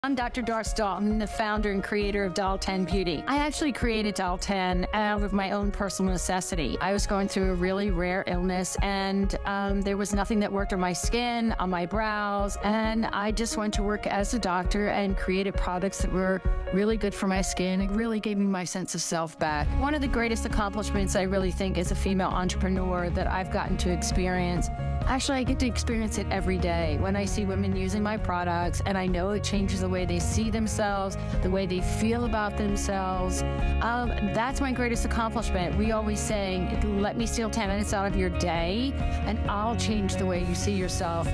I'm Dr. Doris Dalton, the founder and creator of Dalton Beauty. I actually created Dalton out of my own personal necessity. I was going through a really rare illness, and there was nothing that worked on my skin, on my brows, and I just went to work as a doctor and created products that were really good for my skin. It really gave me my sense of self back. One of the greatest accomplishments I really think as a female entrepreneur that I've gotten to experience. Actually, I get to experience it every day when I see women using my products, and I know it changes the way they see themselves, the way they feel about themselves. That's my greatest accomplishment. We always say, let me steal 10 minutes out of your day, and I'll change the way you see yourself.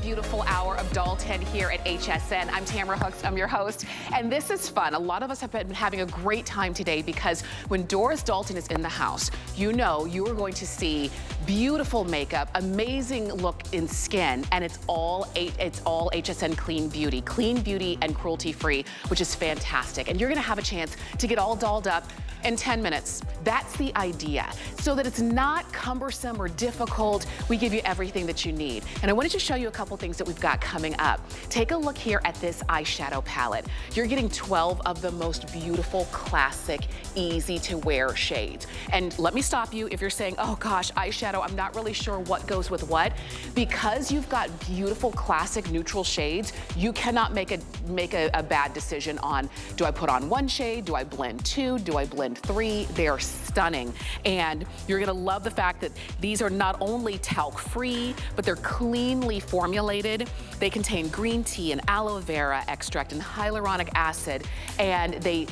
Beautiful hour of Dalton here at HSN. I'm Tamara Hooks, I'm your host, and this is fun. A lot of us have been having a great time today because when Doris Dalton is in the house, you know you are going to see beautiful makeup, amazing look in skin, and it's all HSN clean beauty and cruelty-free, which is fantastic. And you're gonna have a chance to get all dolled up in 10 minutes. That's the idea. So that it's not cumbersome or difficult, we give you everything that you need. And I wanted to show you a couple things that we've got coming up. Take a look here at this eyeshadow palette. You're getting 12 of the most beautiful, classic, easy to wear shades. And let me stop you if you're saying, oh gosh, eyeshadow, I'm not really sure what goes with what. Because you've got beautiful, classic, neutral shades, you cannot make a bad decision on, do I put on one shade, do I blend two, do I blend three? They are stunning. And you're gonna love the fact that these are not only talc-free, but they're cleanly formulated. They contain green tea and aloe vera extract and hyaluronic acid, and they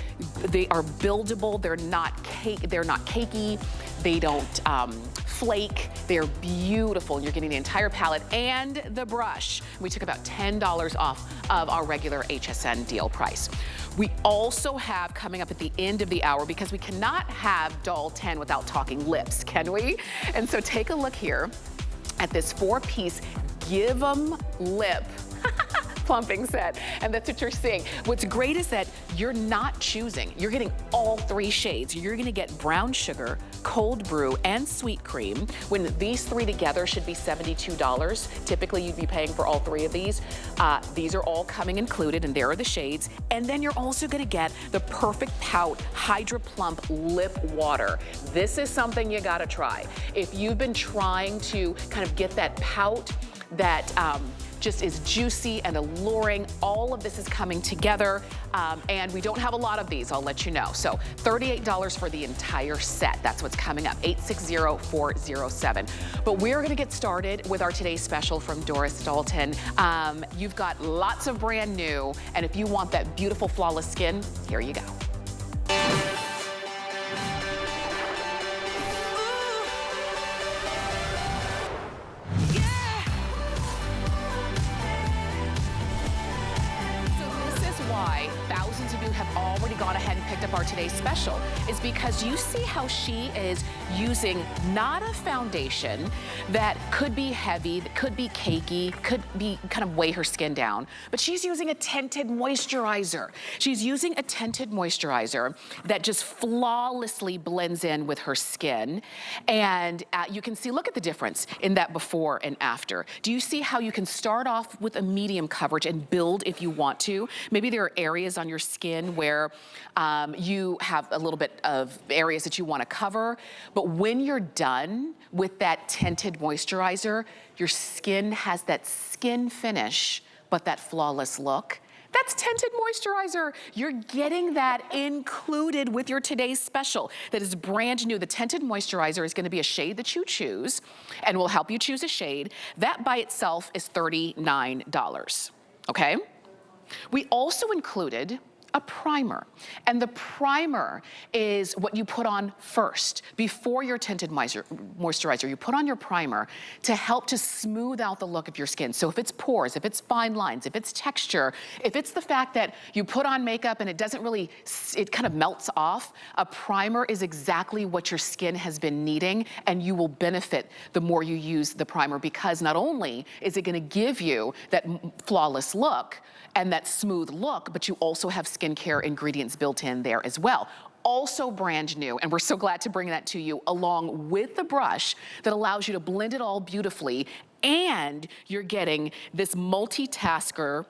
are buildable. They're not cakey. They don't flake. They're beautiful. You're getting the entire palette and the brush. We took about $10 off of our regular HSN deal price. We also have coming up at the end of the hour, because we cannot have Dalton without talking lips, can we? And so take a look here at this 4-piece Give 'em lip plumping set, and that's what you're seeing. What's great is that you're not choosing. You're getting all 3 shades. You're gonna get brown sugar, cold brew, and sweet cream. When these 3 together should be $72. Typically, you'd be paying for all 3 of these. These are all coming included, and there are the shades. And then you're also gonna get the Perfect Pout Hydra Plump Lip Water. This is something you gotta try. If you've been trying to kind of get that pout that just is juicy and alluring, all of this is coming together, and we don't have a lot of these, I'll let you know. So $38 for the entire set. That's what's coming up, 860-407. But we're gonna get started with our today's special from Doris Dalton. You've got lots of brand new, and if you want that beautiful, flawless skin, here you go. Thousands of you have already gone ahead and picked up our today's special, is because you see how she is using not a foundation that could be heavy, that could be cakey, could be kind of weigh her skin down, but she's using a tinted moisturizer. She's using a tinted moisturizer that just flawlessly blends in with her skin. And you can see, look at the difference in that before and after. Do you see how you can start off with a medium coverage and build if you want to? Maybe there are areas on your skin where you have a little bit of areas that you want to cover, but when you're done with that tinted moisturizer, your skin has that skin finish, but that flawless look. That's tinted moisturizer. You're getting that included with your today's special that is brand new. The tinted moisturizer is gonna be a shade that you choose, and will help you choose a shade. That by itself is $39, okay? We also included a primer, and the primer is what you put on first before your tinted moisturizer. You put on your primer to help to smooth out the look of your skin. So if it's pores, if it's fine lines, if it's texture, if it's the fact that you put on makeup and it doesn't really, it kind of melts off, a primer is exactly what your skin has been needing, and you will benefit the more you use the primer, because not only is it gonna give you that flawless look and that smooth look, but you also have skin skincare ingredients built in there as well. Also brand new, and we're so glad to bring that to you, along with the brush that allows you to blend it all beautifully, and you're getting this multitasker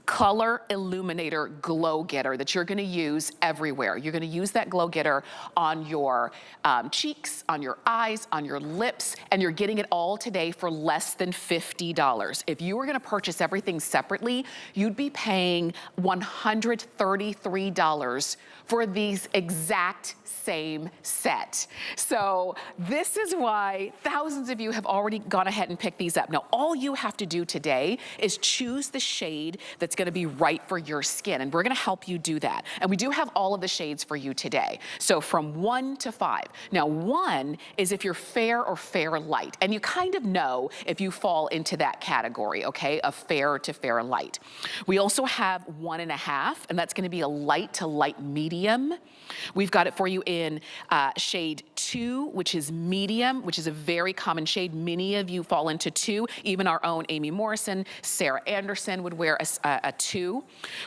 color illuminator glow getter that you're gonna use everywhere. You're gonna use that glow getter on your cheeks, on your eyes, on your lips, and you're getting it all today for less than $50. If you were gonna purchase everything separately, you'd be paying $133 for these exact same set. So this is why thousands of you have already gone ahead and picked these up. Now, all you have to do today is choose the shade that's gonna be right for your skin, and we're gonna help you do that. And we do have all of the shades for you today. So from 1 to 5. Now, 1 is if you're fair or fair light, and you kind of know if you fall into that category, okay, of fair to fair light. We also have 1.5, and that's gonna be a light to light medium. We've got it for you in shade 2, which is medium, which is a very common shade. Many of you fall into 2. Even our own Amy Morrison, Sarah Anderson would wear a 2.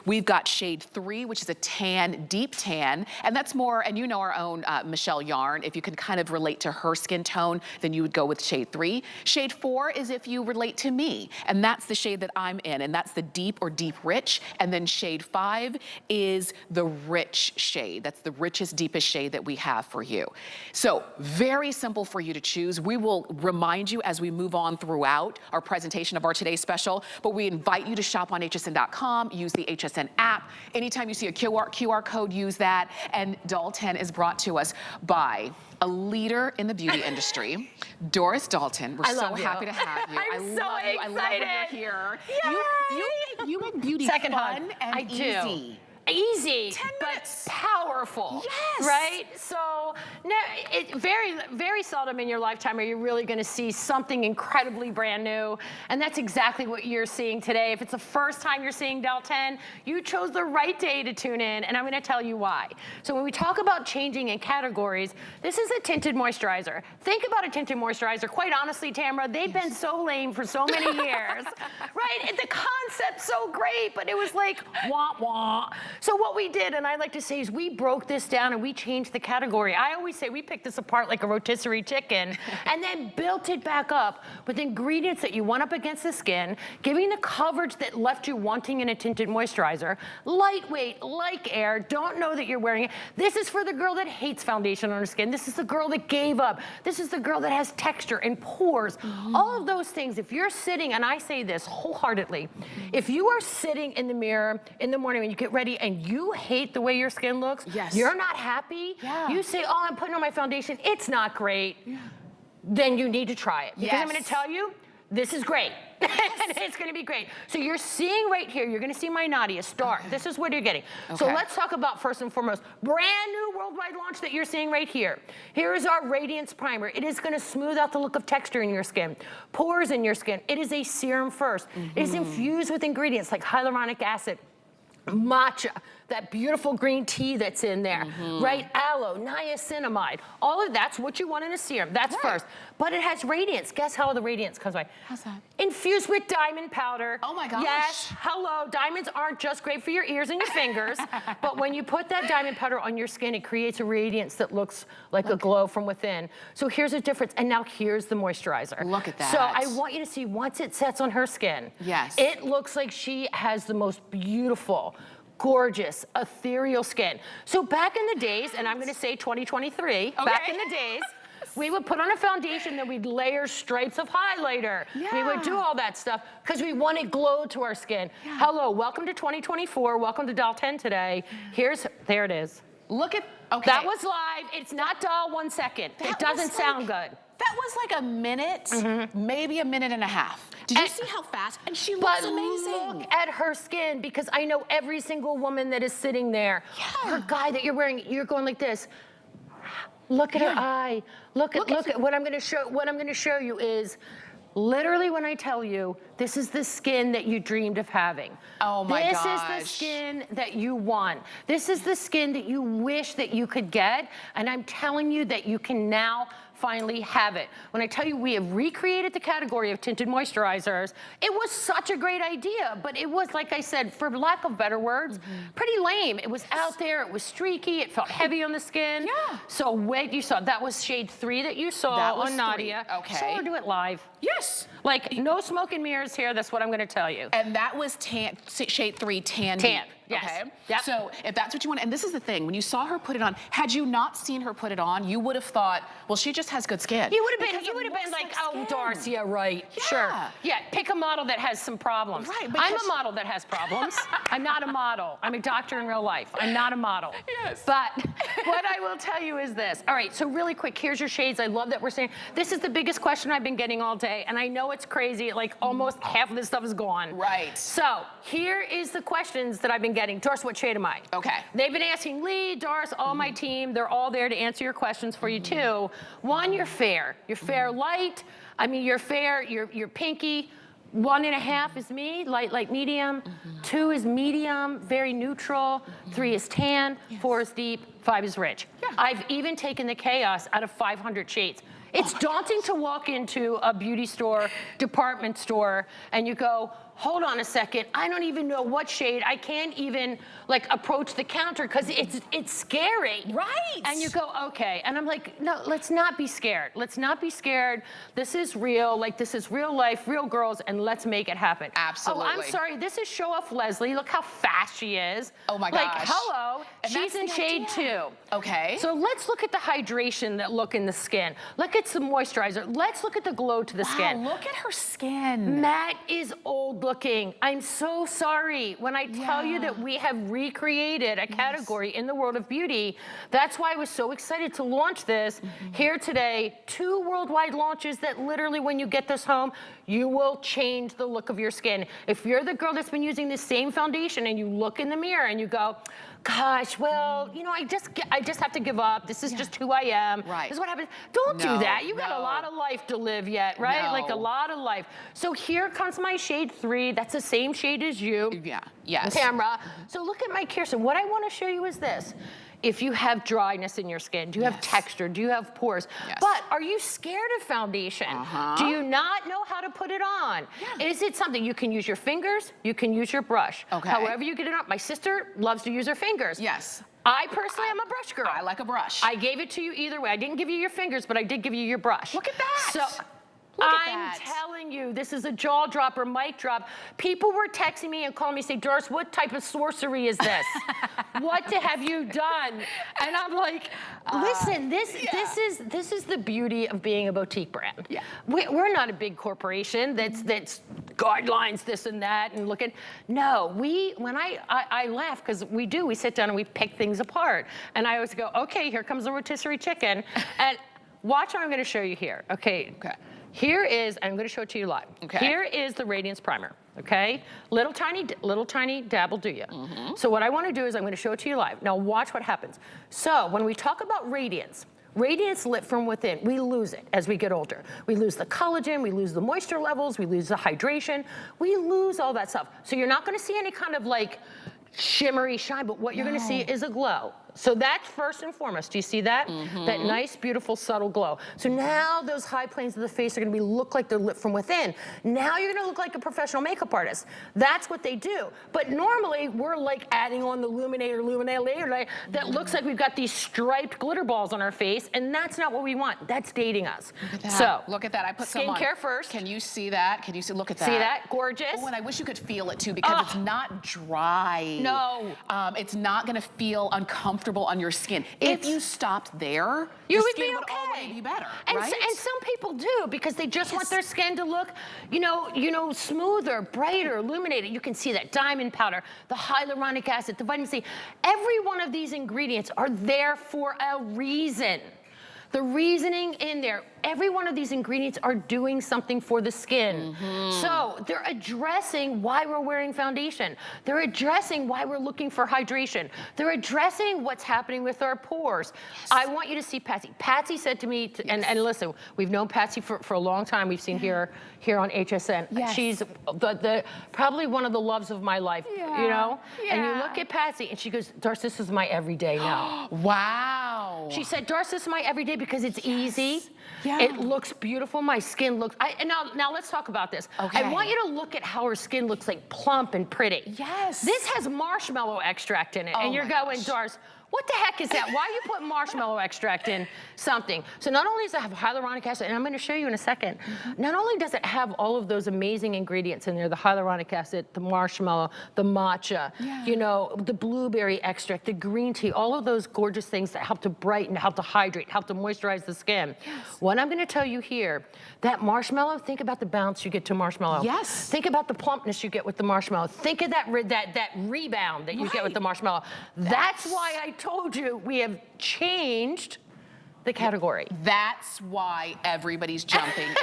We've got shade 3, which is a tan, deep tan, and that's more, and you know our own Michelle Yarn. If you can kind of relate to her skin tone, then you would go with shade 3. Shade 4 is if you relate to me, and that's the shade that I'm in, and that's the deep or deep rich. And then shade 5 is the rich shade. That's the richest, deepest shade that we have for you. So very simple for you to choose. We will remind you as we move on throughout our presentation of our today's special, but we invite you to shop on hsn.com, use the HSN app. Anytime you see a QR code, use that. And Doll 10 is brought to us by a leader in the beauty industry, Doris Dalton. We're so happy to have you. I'm so excited. I love that you're here. You make beauty Second fun hug. and I do. easy. Easy, 10 but minutes. powerful. Yes. Right? So, very seldom in your lifetime are you really gonna see something incredibly brand new. And that's exactly what you're seeing today. If it's the first time you're seeing Doll 10, you chose the right day to tune in, and I'm gonna tell you why. So when we talk about changing in categories, this is a tinted moisturizer. Think about a tinted moisturizer. Quite honestly, Tamara, they've been so lame for so many years. Right? The concept's so great, but it was like, wah, wah. So what we did, and I like to say, is we broke this down and we changed the category. I always say we picked this apart like a rotisserie chicken and then built it back up with ingredients that you want up against the skin, giving the coverage that left you wanting in a tinted moisturizer. Lightweight, like air, don't know that you're wearing it. This is for the girl that hates foundation on her skin. This is the girl that gave up. This is the girl that has texture and pores. All of those things, if you're sitting, and I say this wholeheartedly, if you are sitting in the mirror in the morning when you get ready and you hate the way your skin looks, you're not happy, you say, oh, I'm putting on my foundation, it's not great, then you need to try it. Because I'm gonna tell you, this is great. And it's gonna be great. So you're seeing right here, you're gonna see my Nadia start. This is what you're getting. So let's talk about first and foremost, brand new worldwide launch that you're seeing right here. Here is our Radiance Primer. It is gonna smooth out the look of texture in your skin, pores in your skin. It is a serum first. It is infused with ingredients like hyaluronic acid, matcha, that beautiful green tea that's in there, right? Aloe, niacinamide, all of that's what you want in a serum. That's first. But it has radiance. Guess how the radiance comes by? How's that? Infused with diamond powder. Oh my gosh. Yes, hello. Diamonds aren't just great for your ears and your fingers, but when you put that diamond powder on your skin, it creates a radiance that looks like a glow from within. So here's a difference. And now here's the moisturizer. Look at that. So I want you to see once it sets on her skin, it looks like she has the most beautiful, gorgeous, ethereal skin. So back in the days, and I'm gonna say 2023, back in the days, we would put on a foundation, then we'd layer stripes of highlighter. We would do all that stuff because we wanted glow to our skin. Hello, welcome to 2024. Welcome to Doll 10 today. There it is. Look at, that was live. It's not Doll 1 second. It doesn't sound good. That was like a minute, maybe a minute and a half. Did you see how fast? And she looks amazing. Look at her skin, because I know every single woman that is sitting there, her guy that you're wearing, you're going like this. Look at her eye. Look at what I'm gonna show. What I'm gonna show you is literally when I tell you this is the skin that you dreamed of having. Oh my gosh. This is the skin that you want. This is the skin that you wish that you could get, and I'm telling you that you can now finally have it. When I tell you we have recreated the category of tinted moisturizers, it was such a great idea, but it was, like I said, for lack of better words, pretty lame. It was out there, it was streaky, it felt heavy on the skin. Yeah. So wait, you saw, that was shade 3 that you saw That was on Nadia. 3, okay. Show her do it live. Yes. Like, no smoke and mirrors here, that's what I'm gonna tell you. And that was shade 3, tan deep. Tan, yes. Okay? Yep. So if that's what you want, and this is the thing, when you saw her put it on, had you not seen her put it on, you would have thought, well, she just has good skin. You would have been like, oh, Doris, yeah, right, sure. Yeah, pick a model that has some problems. Right, I'm a model that has problems. I'm not a model. I'm a doctor in real life. I'm not a model. Yes. But what I will tell you is this. All right, so really quick, here's your shades. I love that we're saying, this is the biggest question I've been getting all day, and I know it's crazy, like almost half of this stuff is gone. Right. So here is the questions that I've been getting. Doris, what shade am I? Okay. They've been asking Lee, Doris, all my team, they're all there to answer your questions for you too. One, you're fair. You're fair light. I mean, you're fair, you're pinky. 1.5 is me, light, medium. 2 is medium, very neutral. 3 is tan, 4 is deep, 5 is rich. Yeah. I've even taken the chaos out of 500 shades. It's daunting to walk into a beauty store, department store, and you go, hold on a second, I don't even know what shade. I can't even like approach the counter because it's scary. Right. And you go, okay. And I'm like, no, let's not be scared. Let's not be scared. This is real, like this is real life, real girls, and let's make it happen. Absolutely. Oh, I'm sorry, this is Show Off Leslie. Look how fast she is. Oh my like, gosh. hello, And she's in that's the shade idea. 2. Okay. So let's look at the hydration that look in the skin. Look at some moisturizer. Let's look at the glow to the skin. Look at her skin. Matte is old looking. I'm so sorry. When I tell you that we have recreated a category in the world of beauty, that's why I was so excited to launch this here today. 2 worldwide launches that literally when you get this home, you will change the look of your skin. If you're the girl that's been using the same foundation and you look in the mirror and you go, gosh, well, you know, I just have to give up. This is just who I am. Right. This is what happens. Don't do that. You got a lot of life to live yet, right? Like a lot of life. So here comes my shade 3. That's the same shade as you. Yeah. Yes. Camera. So look at my Kirsten. What I want to show you is this. If you have dryness in your skin, do you have texture, do you have pores? Yes. But are you scared of foundation? Do you not know how to put it on? Is it something you can use your fingers, you can use your brush? Okay. However you get it on. My sister loves to use her fingers. Yes. I personally am a brush girl. I like a brush. I gave it to you either way. I didn't give you your fingers, but I did give you your brush. Look at that. So Look at I'm that. telling you, this is a jaw dropper, mic drop. People were texting me and calling me, say, Doris, what type of sorcery is this? What have you done? And I'm like, listen, this is the beauty of being a boutique brand. Yeah. We're not a big corporation that's guidelines, this and that, and look at. No, when I laugh because we sit down and we pick things apart, and I always go, okay, here comes the rotisserie chicken, and watch what I'm going to show you here. Okay. Here is, I'm going to show it to you live. Okay. Here is the Radiance Primer, okay? Little tiny dab will do you. So what I want to do is I'm going to show it to you live. Now watch what happens. So when we talk about radiance lit from within, we lose it as we get older. We lose the collagen, we lose the moisture levels, we lose the hydration, we lose all that stuff. So you're not going to see any kind of like shimmery shine, but what you're going to see is a glow. So that's first and foremost. Do you see that? That nice, beautiful, subtle glow. So now those high planes of the face are going to look like they're lit from within. Now you're going to look like a professional makeup artist. That's what they do. But normally we're like adding on the illuminator that looks like we've got these striped glitter balls on our face, and that's not what we want. That's dating us. Look at that. So look at that. I put some on. skincare first. Can you see that? Can you see? Look at that. See that? Gorgeous. Oh, and I wish you could feel it too because it's not dry. No. It's not going to feel uncomfortable on your skin. If you stopped there, you your would skin be would okay. already be better, and right? and some people do because they just want their skin to look, you know, smoother, brighter, illuminated. You can see that diamond powder, the hyaluronic acid, the vitamin C. Every one of these ingredients are there for a reason. The reasoning in there, every one of these ingredients are doing something for the skin. So they're addressing why we're wearing foundation. They're addressing why we're looking for hydration. They're addressing what's happening with our pores. I want you to see Patsy. Patsy said to me, and listen, we've known Patsy for a long time. We've seen here on HSN. She's the probably one of the loves of my life, you know? And you look at Patsy and she goes, Doris, this is my everyday now. Wow. She said, Doris, this is my everyday because it's easy. It looks beautiful. My skin looks, and now let's talk about this. I want you to look at how her skin looks like plump and pretty. This has marshmallow extract in it. And you're going, Doris, what the heck is that? Why you put marshmallow extract in something? So not only does it have hyaluronic acid, and I'm going to show you in a second, not only does it have all of those amazing ingredients in there, the hyaluronic acid, the marshmallow, the matcha, you know, the blueberry extract, the green tea, all of those gorgeous things that help to brighten, help to hydrate, help to moisturize the skin. What I'm going to tell you here, that marshmallow, think about the bounce you get to marshmallow. Think about the plumpness you get with the marshmallow. Think of that rebound that you get with the marshmallow. That's why I told you we have changed the category. That's why everybody's jumping in.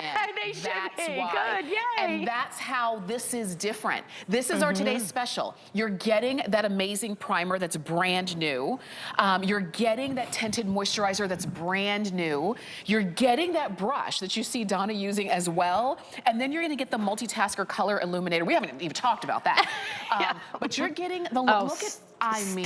They should That's be. why. Good, yay. And that's how this is different. This is our today's special. You're getting that amazing primer that's brand new. You're getting that tinted moisturizer that's brand new. You're getting that brush that you see Donna using as well. And then you're gonna get the multitasker color illuminator. We haven't even talked about that. But you're getting the look at, I mean,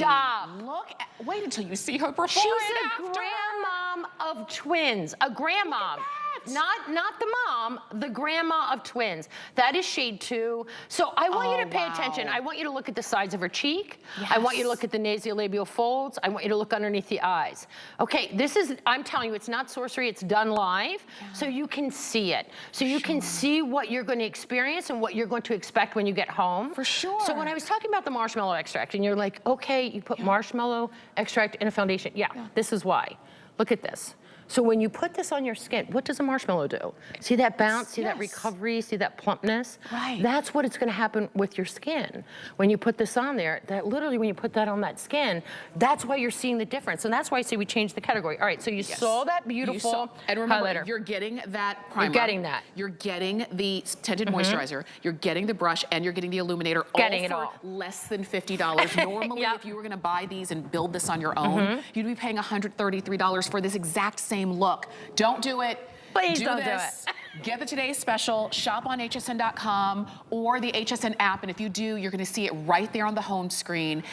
wait until you see her before. She's a grandmom of twins, a grandmom. Not the mom, the grandma of twins. That is shade 2. So I want you to pay attention. I want you to look at the sides of her cheek. I want you to look at the nasolabial folds. I want you to look underneath the eyes. Okay, this is, I'm telling you, it's not sorcery, it's done live. So you can see it. So you can see what you're going to experience and what you're going to expect when you get home. For sure. So when I was talking about the marshmallow extract, and you're like, okay, you put marshmallow extract in a foundation. This is why. Look at this. So when you put this on your skin, what does a marshmallow do? See that bounce, see that recovery, see that plumpness? That's what it's gonna happen with your skin. When you put this on there, that literally when you put that on that skin, that's why you're seeing the difference. And that's why I say we changed the category. All right, so you saw that beautiful and remember, highlighter. You're getting that primer. You're getting that. You're getting the tinted moisturizer. You're getting the brush, and you're getting the illuminator. Getting all for less than $50. Normally, if you were gonna buy these and build this on your own, you'd be paying $133 for this exact same look. Don't do it. Please don't do this. Get the today's special, shop on hsn.com or the HSN app, and if you do, you're gonna see it right there on the home screen,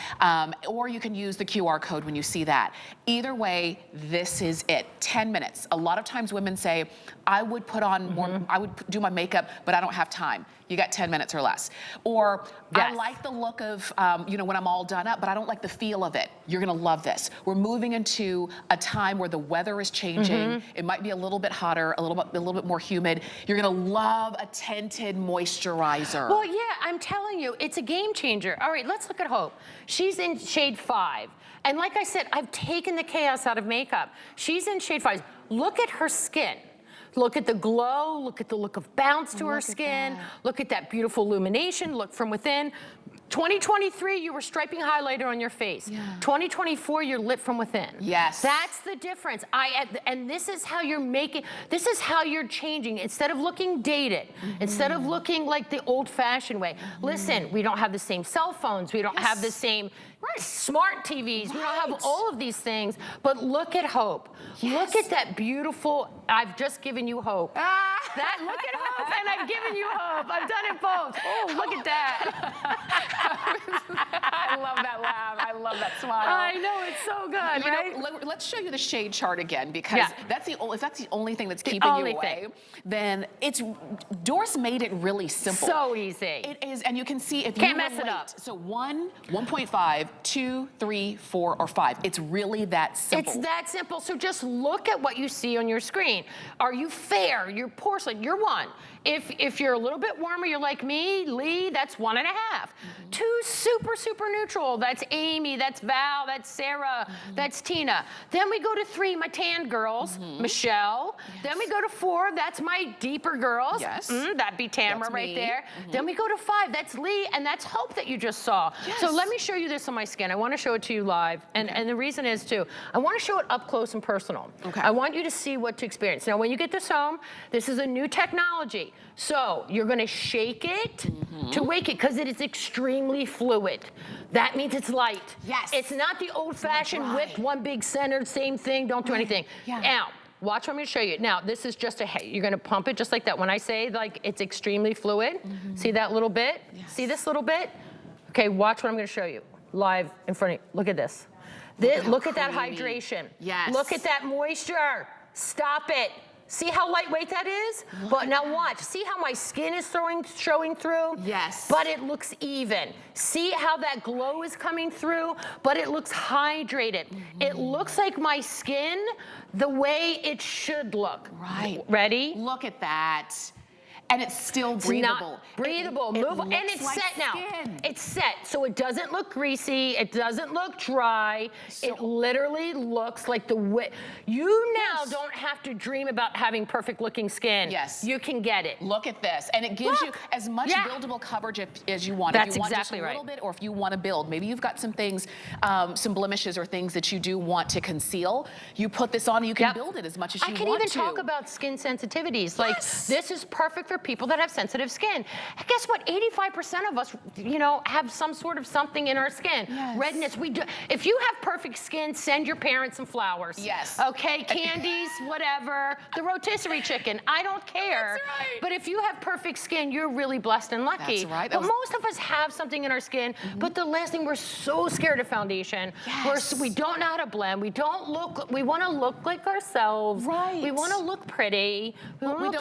or you can use the QR code when you see that. Either way, this is it. 10 minutes. A lot of times women say, I would put on more, I would do my makeup, but I don't have time. You got 10 minutes or less. Or I like the look of, you know, when I'm all done up, but I don't like the feel of it. You're gonna love this. We're moving into a time where the weather is changing. It might be a little bit hotter, a little bit more humid. You're gonna love a tinted moisturizer. Well, yeah, I'm telling you, it's a game changer. All right, let's look at Hope. She's in shade 5. And like I said, I've taken the chaos out of makeup. She's in shade 5. Look at her skin. Look at the glow, look at the look of bounce to her skin, look at that beautiful illumination, look from within. 2023, you were striping highlighter on your face. 2024, you're lit from within. That's the difference. And this is how you're making, this is how you're changing. Instead of looking dated, instead of looking like the old-fashioned way. Listen, we don't have the same cell phones, we don't have the same smart TVs, we don't have all of these things, but look at Hope. Look at that beautiful, I've just given you hope. Look at Hope, and I've given you hope. I've done it both. Oh, look at that. I love that laugh. I love that smile. I know, it's so good, right? You know, let's show you the shade chart again, because that's the only, if that's the only thing that's keeping you away, then it's, Doris made it really simple. So easy. It is, and you can see if you can't mess it up. So 1, 1.5, 2, 3, 4, or 5. It's really that simple. It's that simple. So just look at what you see on your screen. Are you fair? You're porcelain. You're 1. If you're a little bit warmer, you're like me, Lee, that's 1.5. 2 super, super neutral. That's Amy, that's Val, that's Sarah, that's Tina. Then we go to 3, my tan girls, Michelle. Then we go to 4, that's my deeper girls. That'd be Tamara right there. Then we go to 5, that's Lee, and that's Hope that you just saw. So let me show you this on my my skin. I want to show it to you live. And the reason is, too, I want to show it up close and personal. Okay. I want you to see what to experience. Now, when you get this home, this is a new technology. So you're going to shake it to wake it because it is extremely fluid. That means it's light. Yes. It's not the old-fashioned whipped, one big centered, same thing, don't do anything. Yeah. Now, watch what I'm going to show you. Now, this is just you're going to pump it just like that. When I say, like, it's extremely fluid, see that little bit? Yes. See this little bit? Okay, watch what I'm going to show you live in front of you. Look at this. Look at that hydration. Yes. Look at that moisture. Stop it. See how lightweight that is? But now watch. See how my skin is showing through? Yes. But it looks even. See how that glow is coming through? But it looks hydrated. It looks like my skin the way it should look. Right. Ready? Look at that. And it's still breathable. Breathable, movable, and it's like set now. skin. It's set, so it doesn't look greasy, it doesn't look dry. It literally looks like the way. You now don't have to dream about having perfect looking skin. Yes. You can get it. Look at this, and it gives you as much buildable coverage as you want. That's if you want exactly just a right. little bit, or if you want to build. Maybe you've got some things, some blemishes or things that you do want to conceal. You put this on, and you can build it as much as you want to. I can even talk about skin sensitivities. Like, this is perfect for people that have sensitive skin. And guess what? 85% of us, have some sort of something in our skin. Yes. Redness. We do. If you have perfect skin, send your parents some flowers. Yes. Okay, candies, whatever. The rotisserie chicken. I don't care. That's right. But if you have perfect skin, you're really blessed and lucky. That's right. But most of us have something in our skin. But the last thing, we're so scared of foundation. Yes. We don't know how to blend. We don't look. We want to look like ourselves. Right. We want to look pretty. We don't want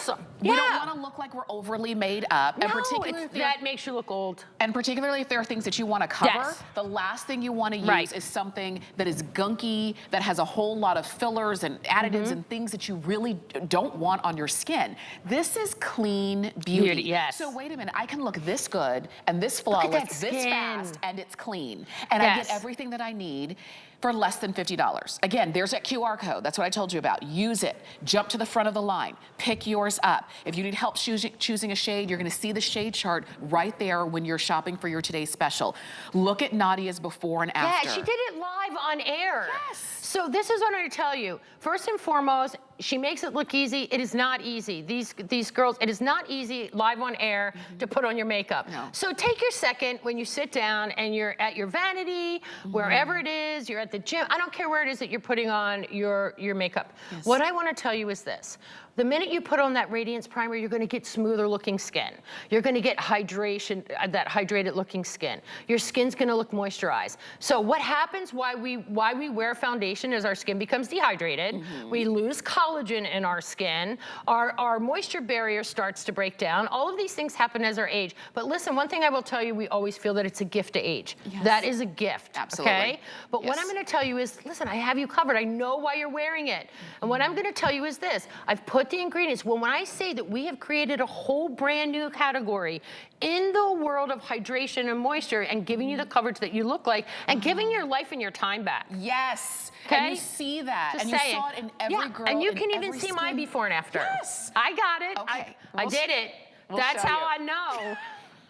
to look like we're overly made up. No, and particularly that makes you look old. And particularly if there are things that you want to cover, Yes. the last thing you want to use is something that is gunky, that has a whole lot of fillers and additives and things that you really don't want on your skin. This is clean beauty. Yes. So wait a minute, I can look this good and this flawless, this fast, and it's clean. And I get everything that I need for less than $50. Again, there's that QR code. That's what I told you about. Use it. Jump to the front of the line. Pick yours up. If you need help choosing a shade, you're going to see the shade chart right there when you're shopping for your today's special. Look at Nadia's before and after. Yeah, she did it live on air. Yes. So this is what I'm going to tell you. First and foremost, she makes it look easy. It is not easy. These girls, it is not easy live on air to put on your makeup. No. So take your second when you sit down and you're at your vanity, wherever it is, you're at the gym. I don't care where it is that you're putting on your makeup. Yes. What I want to tell you is this. The minute you put on that Radiance Primer, you're going to get smoother looking skin. You're going to get hydration, that hydrated looking skin. Your skin's going to look moisturized. So what happens, why we wear foundation is our skin becomes dehydrated. We lose collagen in our skin. Our moisture barrier starts to break down. All of these things happen as our age. But listen, one thing I will tell you, we always feel that it's a gift to age. Yes. That is a gift. Absolutely. Okay? But what I'm going to tell you is, listen, I have you covered. I know why you're wearing it. And what I'm going to tell you is this. I've put the ingredients. When I say that we have created a whole brand new category in the world of hydration and moisture and giving you the coverage that you look like and giving your life and your time back. Yes. Okay? And you see that. Just and you saying. saw it in every girl. And you in can even every see my skin. before and after. Yes. I got it. Okay. I did it. we'll That's show how you. I know.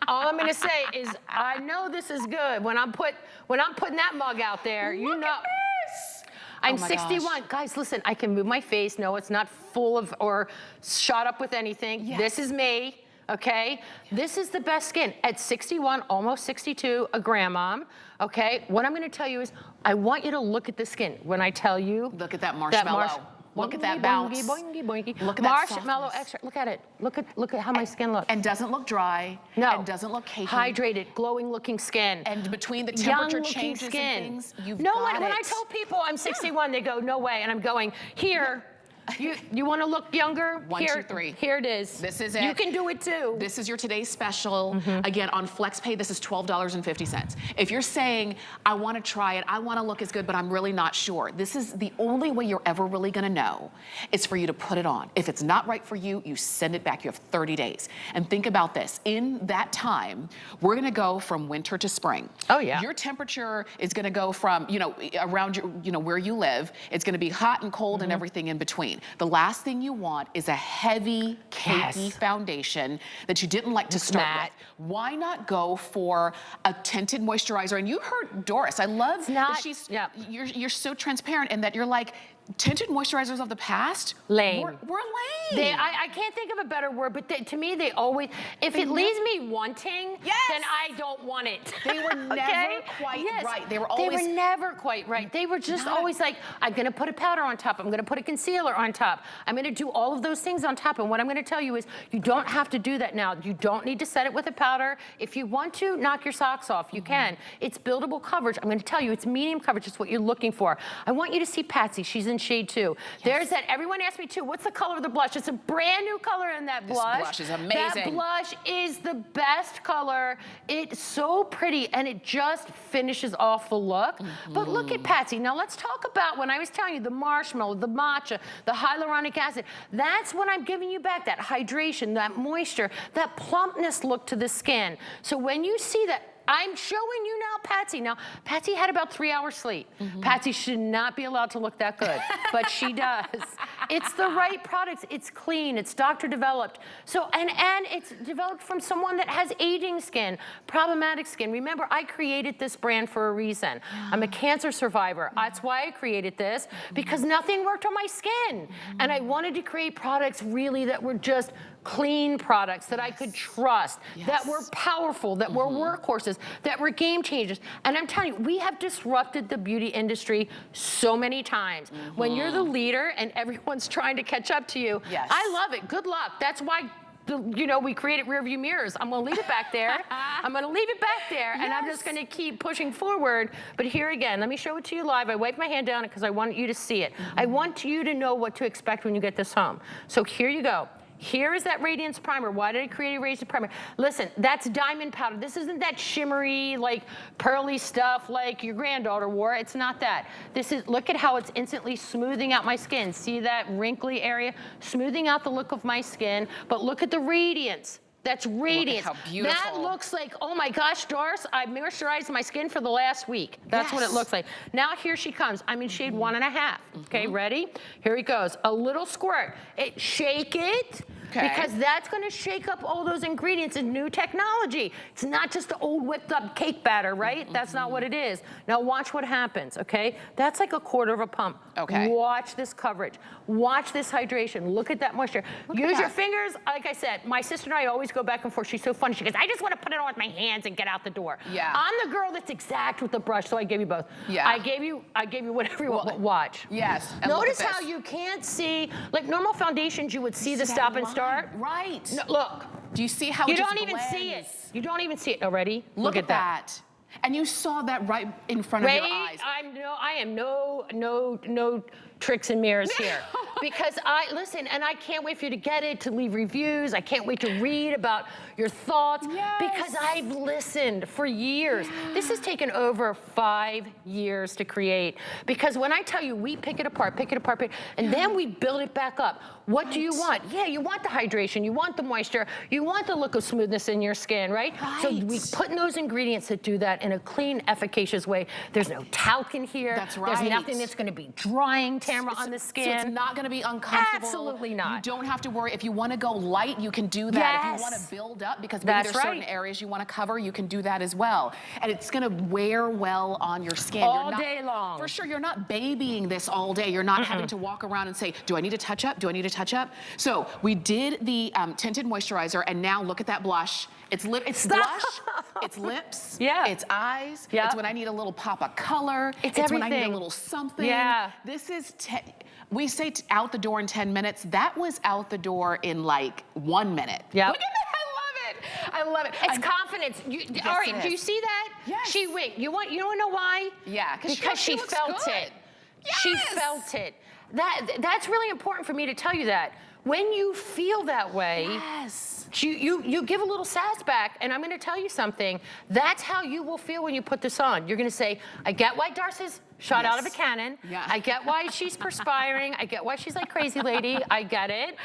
All I'm gonna say is I know this is good. When I'm putting that mug out there, you know. Look at this. I'm Oh my 61. gosh. Guys, listen, I can move my face. No, it's not full of or shot up with anything. Yes. This is me, okay? This is the best skin. At 61, almost 62, a grandmom, okay? What I'm gonna tell you is I want you to look at the skin. When I tell you. Look at that marshmallow. Look at that bounce. Boingy, boingy, boingy. Look at that marshmallow softness. extra. Look at it. Look at how my skin looks. And doesn't look dry. No. And doesn't look cakey. Hydrated, glowing looking skin. And between the Young temperature looking changes skin. and things, you've no, got when I it. tell people I'm 61, they go, no way. And I'm going, here, you want to look younger? One, here, two, three. Here it is. This is it. You can do it too. This is your today's special. Again, on FlexPay, this is $12.50. If you're saying, I want to try it, I want to look as good, but I'm really not sure, this is the only way you're ever really going to know is for you to put it on. If it's not right for you, you send it back. You have 30 days. And think about this. In that time, we're going to go from winter to spring. Oh, yeah. Your temperature is going to go from, around your, where you live. It's going to be hot and cold and everything in between. night. The last thing you want is a heavy, cakey foundation that you didn't like to start with. Why not go for a tinted moisturizer? And you heard Doris. I love that you're so transparent in that you're like, tinted moisturizers of the past, lame. We're lame. I can't think of a better word, but to me, they always, if it leaves me wanting, then I don't want it. They were never quite right. They were always... They were never quite right. They were just always like, I'm gonna put a powder on top, I'm gonna put a concealer on top, I'm gonna do all of those things on top, and what I'm gonna tell you is, you don't have to do that now. You don't need to set it with a powder. If you want to, knock your socks off, you can. It's buildable coverage. I'm gonna tell you, it's medium coverage, it's what you're looking for. I want you to see Patsy, she's in shade 2. There's that, everyone asked me too, what's the color of the blush? It's a brand new color in that blush. This blush is amazing. That blush is the best color. It's so pretty and it just finishes off the look. But look at Patsy. Now let's talk about when I was telling you the marshmallow, the matcha, the hyaluronic acid. That's when I'm giving you back that hydration, that moisture, that plumpness look to the skin. So when you see that, I'm showing you now Patsy. Now, Patsy had about 3 hours sleep. Patsy should not be allowed to look that good, but she does. It's the right products. It's clean. It's doctor developed. So, and it's developed from someone that has aging skin, problematic skin. Remember, I created this brand for a reason. I'm a cancer survivor. That's why I created this, because nothing worked on my skin. And I wanted to create products really that were just clean products that I could trust, that were powerful, that were workhorses, that were game changers. And I'm telling you, we have disrupted the beauty industry so many times. When you're the leader and everyone's trying to catch up to you, I love it. Good luck. That's why we created rear view mirrors. I'm gonna leave it back there. I'm gonna leave it back there, and I'm just gonna keep pushing forward. But here again, let me show it to you live. I wiped my hand down because I want you to see it. I want you to know what to expect when you get this home. So here you go. Here is that Radiance Primer. Why did I create a Radiance Primer? Listen, that's diamond powder. This isn't that shimmery, like pearly stuff like your granddaughter wore. It's not that. This is, look at how it's instantly smoothing out my skin. See that wrinkly area? Smoothing out the look of my skin, but look at the radiance. That's radiance. Look at how beautiful. That looks like, oh my gosh, Doris, I moisturized my skin for the last week. That's what it looks like. Now here she comes. I'm in shade 1.5. Okay, ready? Here he goes. A little squirt. Shake it. Because that's going to shake up all those ingredients and new technology. It's not just the old whipped up cake batter, right? That's not what it is. Now watch what happens, okay? That's like 1/4 of a pump. Watch this coverage. Watch this hydration. Look at that moisture. Use your fingers. Like I said, my sister and I always go back and forth. She's so funny. She goes, I just want to put it on with my hands and get out the door. I'm the girl that's exact with the brush, so I gave you both. I gave you whatever you want, but watch. Notice how you can't see, like normal foundations, you would see the stop and start. No, look. Do you see how you don't even see it? You don't even see it already. Look at that. And you saw that right in front of your eyes. I am no tricks and mirrors here. Because listen, and I can't wait for you to get it, to leave reviews. I can't wait to read about your thoughts. Because I've listened for years. This has taken over 5 years to create. Because when I tell you, we pick it apart, and then we build it back up. What do you want? Yeah, you want the hydration, you want the moisture, you want the look of smoothness in your skin, right? So we put in those ingredients that do that in a clean, efficacious way. There's no talc in here. That's right. There's nothing that's gonna be drying, Tamara, on the skin. So it's not gonna be uncomfortable. Absolutely not. You don't have to worry. If you wanna go light, you can do that. If you wanna build up, because maybe there's certain areas you wanna cover, you can do that as well. And it's gonna wear well on your skin. All day long. For sure, you're not babying this all day. You're not having to walk around and say, do I need to touch up? Do I need to touch up? So we did the tinted moisturizer, and now look at that blush. It's blush, it's lips, it's eyes, it's when I need a little pop of color, it's when I need a little something. This is, we say out the door in 10 minutes. That was out the door in like 1 minute. Look at that, I love it. It's confidence. All right, do you see that? She winked. You want to know why? Because she felt it. She felt it. That's really important for me to tell you that. When you feel that way, you give a little sass back, and I'm gonna tell you something. That's how you will feel when you put this on. You're gonna say, I get why Darcy's shot out of a cannon. I get why she's perspiring. I get why she's like crazy lady. I get it.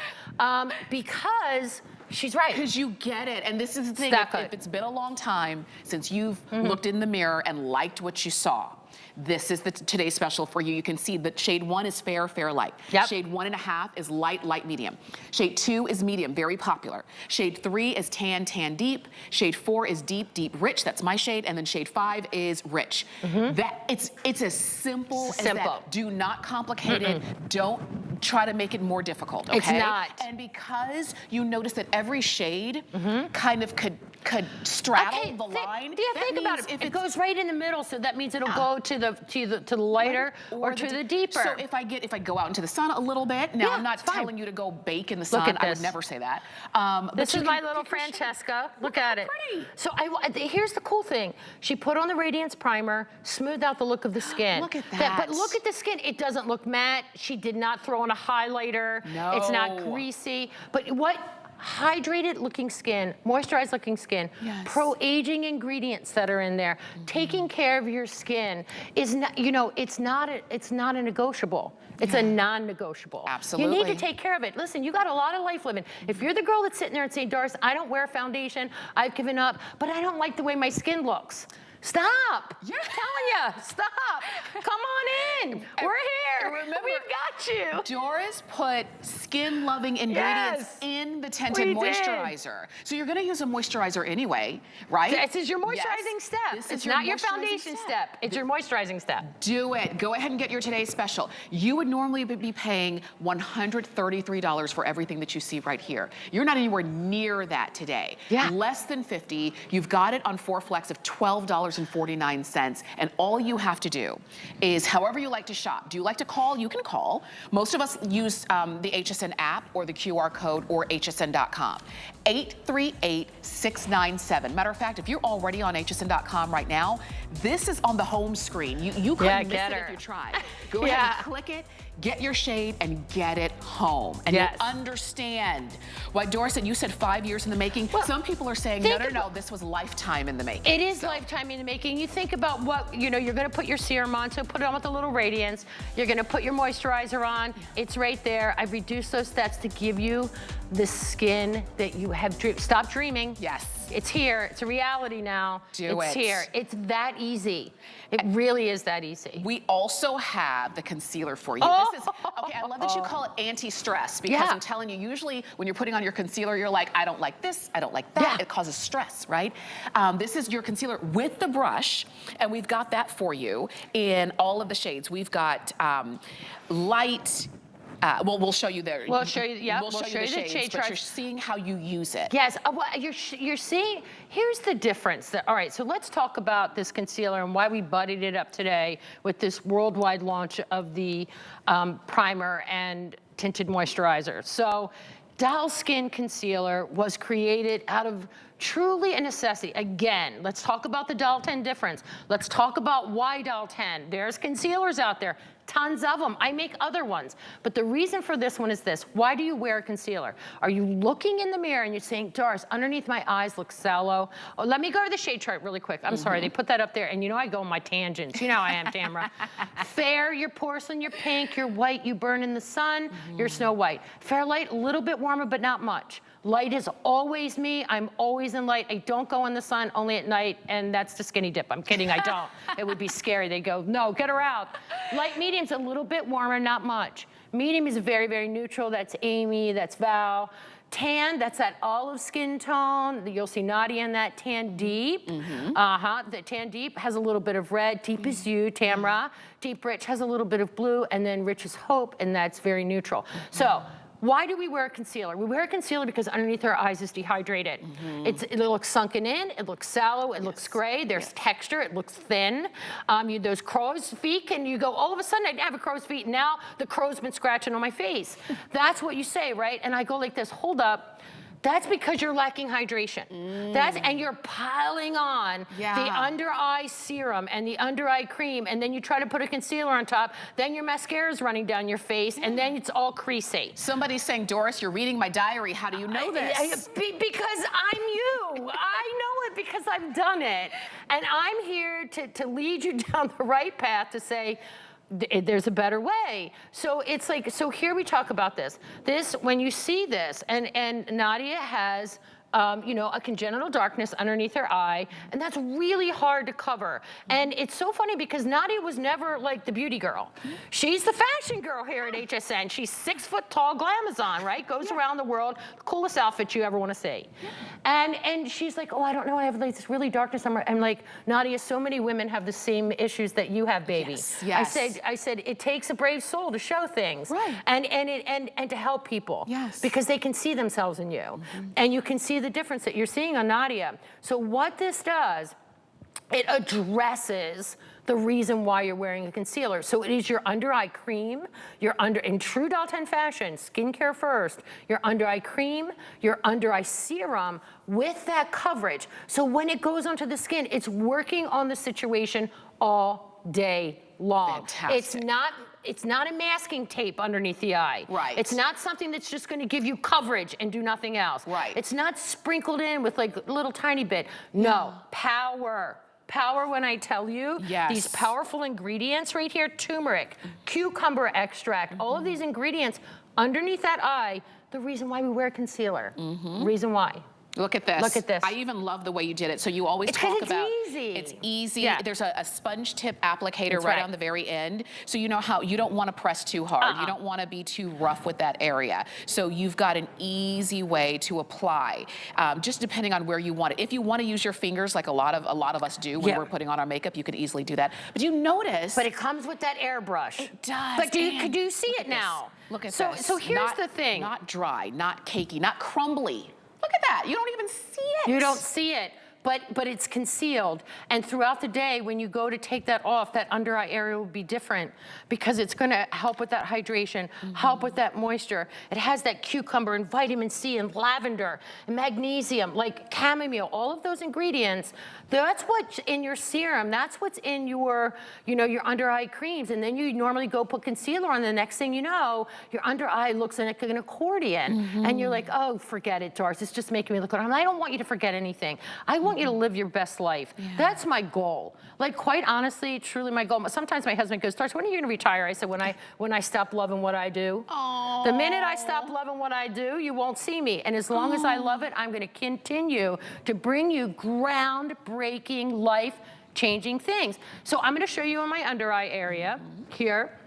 Because she's right. Because you get it. And this is the thing, if it's been a long time since you've looked in the mirror and liked what you saw, This is the today's special for you. You can see that shade 1 is fair, fair light. Yep. Shade 1.5 is light, light medium. Shade 2 is medium, very popular. Shade 3 is tan, tan deep. Shade 4 is deep, deep rich. That's my shade. And then shade 5 is rich. That it's as simple as that. Do not complicate it. Don't try to make it more difficult, okay? It's not. And because you notice that every shade kind of could straddle the line. Yeah, think about it. It goes right in the middle, so that means it'll go to the lighter or to the deeper. So if I go out into the sun a little bit, now I'm not telling you to go bake in the sun. Look at this. I would never say that. This is my little Francesca. Look at it. Pretty. So here's the cool thing. She put on the Radiance Primer, smoothed out the look of the skin. Look at that. But look at the skin. It doesn't look matte. She did not throw on a highlighter. No. It's not greasy. But what? Hydrated looking skin, moisturized looking skin, pro-aging ingredients that are in there. Taking care of your skin is not, it's not a negotiable. It's a non-negotiable. Absolutely. You need to take care of it. Listen, you got a lot of life living. If you're the girl that's sitting there and saying, Doris, I don't wear foundation, I've given up, but I don't like the way my skin looks. Stop. Yeah. I'm telling you, stop. Come on in. We're here. Remember, we've got you. Doris put skin-loving ingredients in the tinted moisturizer. So you're going to use a moisturizer anyway, right? This is your moisturizing step. It's not your foundation step. It's your moisturizing step. Do it. Go ahead and get your today's special. You would normally be paying $133 for everything that you see right here. You're not anywhere near that today. Yeah. Less than $50. You've got it on 4 flex of $12.49. And all you have to do is, however you like to shop. Do you like to call? You can call. Most of us use the HSN app or the QR code or hsn.com. 838-697. Matter of fact, if you're already on hsn.com right now, this is on the home screen. You couldn't miss it if you tried. Go ahead and click it, get your shade, and get it home. And you understand why Doris said, you said 5 years in the making. Well, some people are saying, no, this was lifetime in the making. It is lifetime in the making. You think about what, you're gonna put your serum on, so put it on with a little radiance. You're gonna put your moisturizer on. It's right there. I've reduced those steps to give you the skin that you have Stop dreaming. Yes. It's here. It's a reality now. It's here. It's that easy. It really is that easy. We also have the concealer for you. This is, okay, I love that you call it anti-stress because I'm telling you, usually when you're putting on your concealer, you're like, I don't like this, I don't like that. It causes stress, right? This is your concealer with the brush, and we've got that for you in all of the shades. We've got light, well, we'll show you there. We'll show you, we'll show you the shade chart. but you're seeing how you use it. Yes, well, you're seeing, here's the difference. All right, so let's talk about this concealer and why we buddied it up today with this worldwide launch of the primer and tinted moisturizer. So Doll Skin Concealer was created out of truly a necessity. Again, let's talk about the Doll 10 difference. Let's talk about why Doll 10. There's concealers out there, tons of them. I make other ones. But the reason for this one is this. Why do you wear a concealer? Are you looking in the mirror and you're saying, Doris, underneath my eyes look sallow? Oh, let me go to the shade chart really quick. I'm sorry, they put that up there. And I go on my tangents. You know how I am, Tamara. Fair, you're porcelain, you're pink, you're white, you burn in the sun, you're Snow White. Fair light, a little bit warmer, but not much. Light is always me. I'm always in light. I don't go in the sun, only at night, and that's the skinny dip. I'm kidding, I don't. It would be scary. They go, no, get her out. Light medium's a little bit warmer, not much. Medium is very, very neutral. That's Amy, that's Val. Tan, that's that olive skin tone. You'll see Nadia in that. Tan deep. The tan deep has a little bit of red. Deep is you, Tamra. Deep rich has a little bit of blue, and then rich is hope, and that's very neutral. So, why do we wear a concealer? We wear a concealer because underneath our eyes is dehydrated. It looks sunken in, it looks sallow, it looks gray, there's texture, it looks thin. Those crow's feet, and you go, all of a sudden I didn't have a crow's feet, and now the crow's been scratching on my face. That's what you say, right? And I go like this, hold up. That's because you're lacking hydration. And you're piling on the under eye serum and the under eye cream, and then you try to put a concealer on top, then your mascara is running down your face, and then it's all creasy. Somebody's saying, Doris, you're reading my diary. How do you know this? Because I'm you. I know it because I've done it. And I'm here to lead you down the right path to say, there's a better way. So it's like, so here we talk about this. When you see this, and Nadia has you know, a congenital darkness underneath her eye, and that's really hard to cover. And it's so funny because Nadia was never like the beauty girl. She's the fashion girl here at HSN. She's 6 foot tall glamazon, right? Goes around the world, coolest outfit you ever want to see. And she's like, oh, I don't know, I have like this really darkness. I'm like, Nadia, so many women have the same issues that you have, baby. Yes. I said, it takes a brave soul to show things, right? And to help people, because they can see themselves in you, and you can see the difference that you're seeing on Nadia. So what this does, it addresses the reason why you're wearing a concealer. So it is your under eye cream, in true Dalton fashion, skincare first, your under eye cream, your under eye serum with that coverage. So when it goes onto the skin, it's working on the situation all day long. Fantastic. It's not a masking tape underneath the eye. Right. It's not something that's just going to give you coverage and do nothing else. Right. It's not sprinkled in with like a little tiny bit. No, power. Power when I tell you. These powerful ingredients right here, turmeric, cucumber extract, all of these ingredients underneath that eye, the reason why we wear concealer. Reason why. Look at this. Look at this. I even love the way you did it. So you always talk about easy. It's easy. Yeah. There's a sponge tip applicator right on the very end. So you know how you don't want to press too hard. You don't want to be too rough with that area. So you've got an easy way to apply, just depending on where you want it. If you want to use your fingers, like a lot of us do when we're putting on our makeup, you can easily do that. But you notice. But it comes with that airbrush. It does. But do you see it now? Look at this. So here's the thing. Not dry, not cakey, not crumbly. Look at that. You don't even see it. You don't see it. But it's concealed. And throughout the day, when you go to take that off, that under eye area will be different because it's gonna help with that hydration, help with that moisture. It has that cucumber and vitamin C and lavender and magnesium, like chamomile, all of those ingredients. That's what's in your serum. That's what's in your, you know, your under eye creams. And then you normally go put concealer on. The next thing you know, your under eye looks like an accordion. And you're like, oh, forget it, Doris. It's just making me look. I don't want you to forget anything. I want you to live your best life. That's my goal. Like, quite honestly, truly my goal. Sometimes my husband goes, Doris, when are you gonna retire? I said, when I stop loving what I do. The minute I stop loving what I do, you won't see me. And as long as I love it, I'm gonna continue to bring you groundbreaking, life-changing things. So I'm gonna show you in my under eye area here.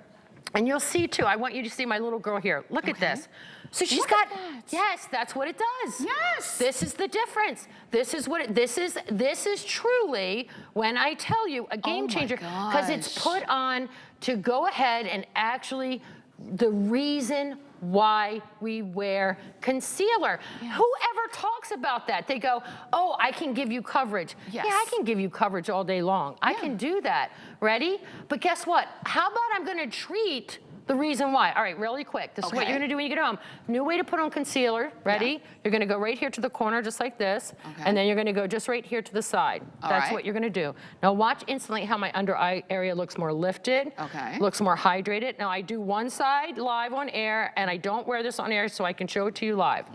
And you'll see too, I want you to see my little girl here. Look at this. So she's got, yes, that's what it does. Yes. This is the difference. This is what this is truly, when I tell you, a game changer, because it's put on to go ahead and actually, the reason why we wear concealer. Whoever talks about that, they go, oh, I can give you coverage. Yeah, I can give you coverage all day long. I can do that. Ready? But guess what? How about I'm gonna treat the reason why. All right, really quick. This is what you're gonna do when you get home. New way to put on concealer. Ready? You're gonna go right here to the corner just like this. And then you're gonna go just right here to the side. That's what you're gonna do. Now watch instantly how my under eye area looks more lifted. Looks more hydrated. Now I do one side live on air, and I don't wear this on air so I can show it to you live.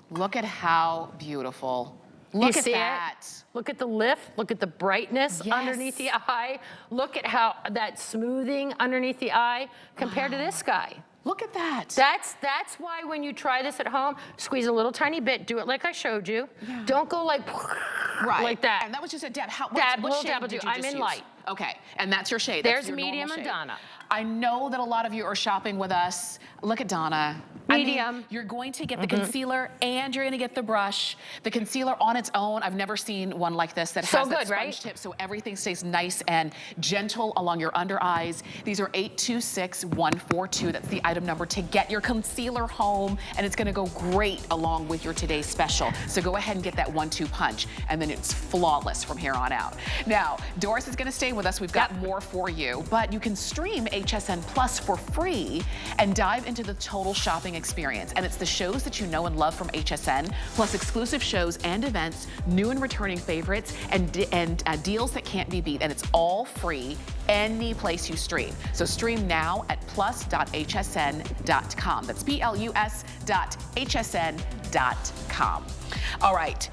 Look at how beautiful. Look at that. Look at the lift. Look at the brightness underneath the eye. Look at how that smoothing underneath the eye compared to this guy. Look at that. That's why when you try this at home, squeeze a little tiny bit. Do it like I showed you. Don't go like like that. And that was just a dab. What shade did you I'm in light. Okay, and that's your shade. There's medium and Donna. I know that a lot of you are shopping with us. Look at Donna. Medium. I mean, you're going to get the concealer and you're going to get the brush. The concealer on its own, I've never seen one like this that has that sponge tip, so everything stays nice and gentle along your under eyes. These are 826142. That's the item number to get your concealer home, and it's going to go great along with your today's special. So go ahead and get that 1-2 punch, and then it's flawless from here on out. Now, Doris is going to stay with us. We've got more for you, but you can stream HSN Plus for free and dive into the total shopping experience. And it's the shows that you know and love from HSN, plus exclusive shows and events, new and returning favorites, and deals that can't be beat. And it's all free any place you stream. So stream now at plus.hsn.com. That's plus.hsn.com. All right.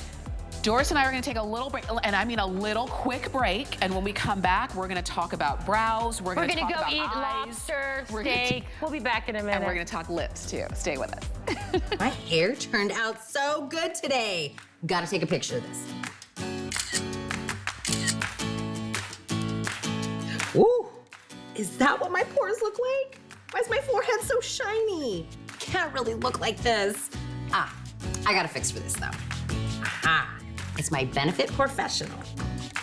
Doris and I are gonna take a little break, and I mean a little quick break, and when we come back, we're gonna talk about brows, we're gonna talk go about eat eyes, lobster, steak. We'll be back in a minute. and we're gonna talk lips too. Stay with us. My hair turned out so good today. Gotta take a picture of this. Ooh, is that what my pores look like? Why is my forehead so shiny? Can't really look like this. Ah, I got a fix for this though. Aha, it's my Benefit Professional.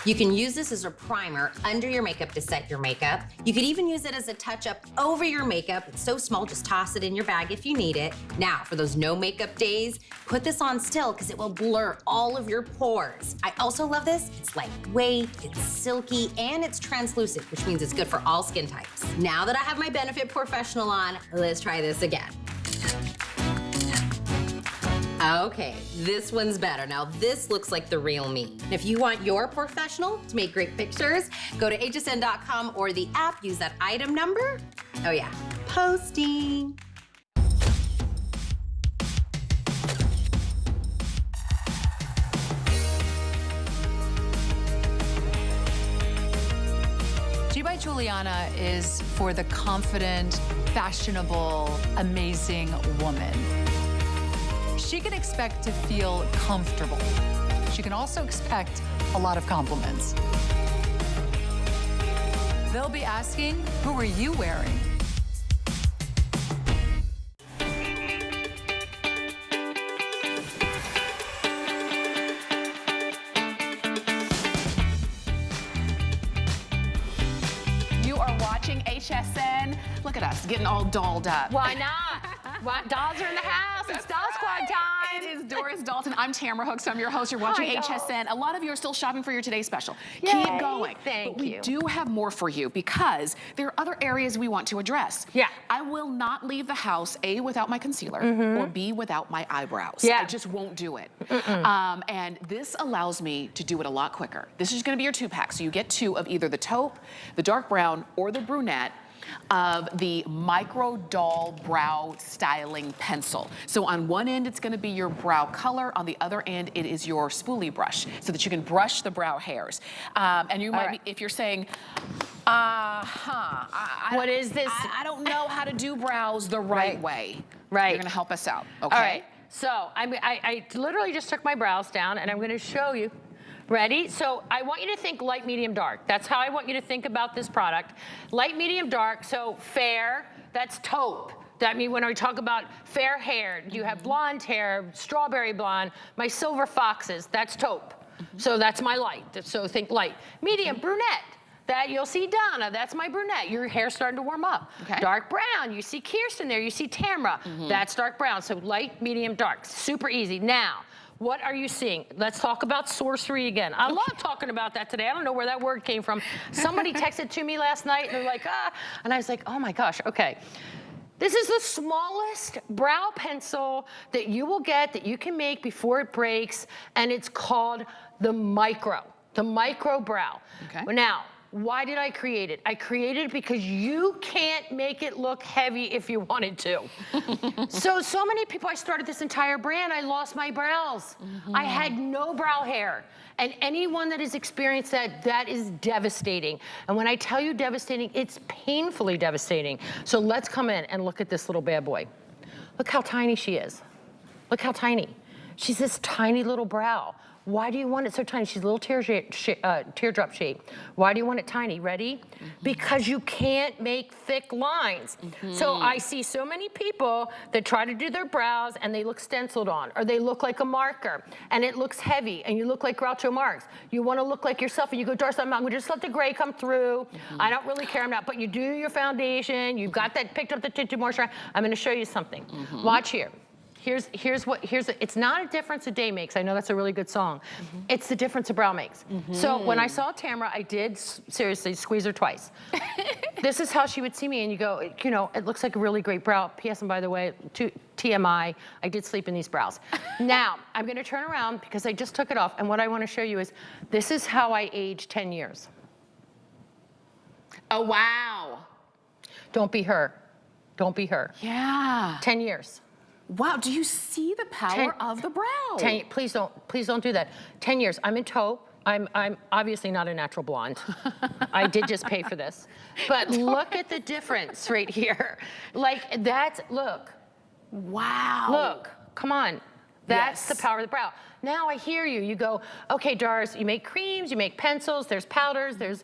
You can use this as a primer under your makeup to set your makeup. You could even use it as a touch-up over your makeup. It's so small, just toss it in your bag if you need it. Now, for those no makeup days, put this on still because it will blur all of your pores. I also love this. It's lightweight, it's silky, and it's translucent, which means it's good for all skin types. Now that I have my Benefit Professional on, let's try this again. Okay, this one's better. Now this looks like the real me. And if you want your professional to make great pictures, go to hsn.com or the app, use that item number. Oh yeah, posting. G by Juliana is for the confident, fashionable, amazing woman. She can expect to feel comfortable. She can also expect a lot of compliments. They'll be asking, who are you wearing? You are watching HSN. Look at us, getting all dolled up. Why not? Dolls are in the house. It's Doll Squad time. It is Doris Dalton. I'm Tamara Hooks. I'm your host. You're watching Hi, HSN. A lot of you are still shopping for your Today Special. Yay, Keep going. thank but you. we do have more for you because there are other areas we want to address. Yeah. I will not leave the house, A, without my concealer, or B, without my eyebrows. Yeah. I just won't do it. And this allows me to do it a lot quicker. This is going to be your 2-pack. So you get 2 of either the taupe, the dark brown, or the brunette of the Micro Doll Brow Styling Pencil. So on one end, it's gonna be your brow color. On the other end, it is your spoolie brush so that you can brush the brow hairs. And you might be, if you're saying, What is this? I don't know how to do brows the right way. Right. You're gonna help us out, okay? All right. So I literally just took my brows down, and I'm going to show you. Ready? So I want you to think light, medium, dark. That's how I want you to think about this product. Light, medium, dark. So fair, that's taupe. That means when I talk about fair hair, you have blonde hair, strawberry blonde. My silver foxes, that's taupe. So that's my light. So think light. Medium, brunette. That you'll see Donna, that's my brunette. Your hair's starting to warm up. Okay. Dark brown, you see Kirsten there, you see Tamra. That's dark brown. So light, medium, dark. Super easy. Now, what are you seeing? Let's talk about sorcery again. I love talking about that today. I don't know where that word came from. Somebody texted to me last night and they're like, and I was like, oh my gosh, okay. This is the smallest brow pencil that you will get, that you can make before it breaks, and it's called the Micro Brow. Okay. Now, why did I create it? I created it because you can't make it look heavy if you wanted to. So many people, I started this entire brand, I lost my brows. I had no brow hair. And anyone that has experienced that, that is devastating. And when I tell you devastating, it's painfully devastating. So let's come in and look at this little bad boy. Look how tiny she is. Look how tiny. She's this tiny little brow. Why do you want it so tiny? She's a little teardrop shape. Why do you want it tiny? Ready? Because you can't make thick lines. So I see so many people that try to do their brows and they look stenciled on, or they look like a marker and it looks heavy and you look like Groucho Marx. You want to look like yourself and you go, Doris, I'm gonna just let the gray come through. I don't really care, I'm not, but you do your foundation, you've got that, picked up the tinted moisturizer. I'm gonna show you something. Watch here. It's not a difference a day makes. I know that's a really good song. It's the difference a brow makes. So when I saw Tamra, I did seriously squeeze her twice. This is how she would see me, and you go, you know, it looks like a really great brow. P.S. and by the way, TMI, I did sleep in these brows. Now, I'm gonna turn around because I just took it off, and what I wanna show you is, this is how I aged 10 years. Oh, wow. Don't be her. Don't be her. Yeah. 10 years. Wow, do you see the power of the brow? Please don't do that. 10 years, I'm in taupe. I'm obviously not a natural blonde. I did just pay for this. But look at the difference right here. Like look. Wow. Look, come on. That's the power of the brow. Now I hear you. You go, okay, Doris, you make creams, you make pencils, there's powders, there's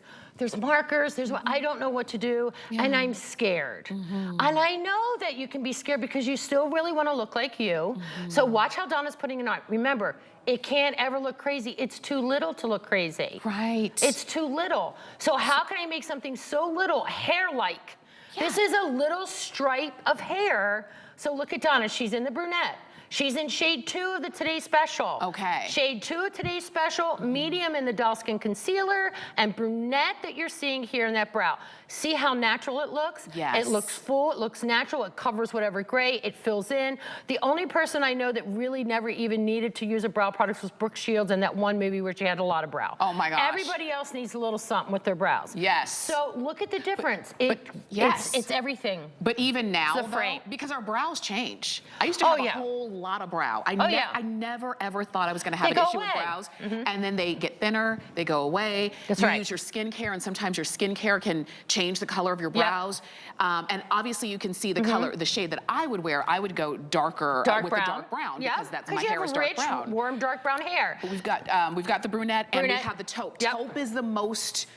markers, there's what, I don't know what to do, and I'm scared. And I know that you can be scared because you still really want to look like you. So watch how Donna's putting it on. Remember, it can't ever look crazy. It's too little to look crazy. Right. It's too little. So how can I make something so little, hair-like? This is a little stripe of hair. So look at Donna, she's in the brunette. She's in shade 2 of the Today's Special. Okay. Shade 2 of Today's Special, medium in the Doll Skin Concealer, and brunette that you're seeing here in that brow. See how natural it looks? Yes. It looks full, it looks natural, it covers whatever gray, it fills in. The only person I know that really never even needed to use a brow product was Brooke Shields and that one movie where she had a lot of brow. Oh my gosh. Everybody else needs a little something with their brows. Yes. So look at the difference. Yes. It's everything. But even now, It's the frame. though, because our brows change. I used to have a whole lot of brow. I never ever thought I was going to have an issue with brows. And then they get thinner, they go away. That's right. You use your skincare, and sometimes your skincare can change the color of your brows. And obviously you can see the color, the shade that I would wear. I would go darker with the dark brown because that's my hair is dark brown. Warm, dark brown hair. But we've got the brunette, and we have the taupe. Taupe is the most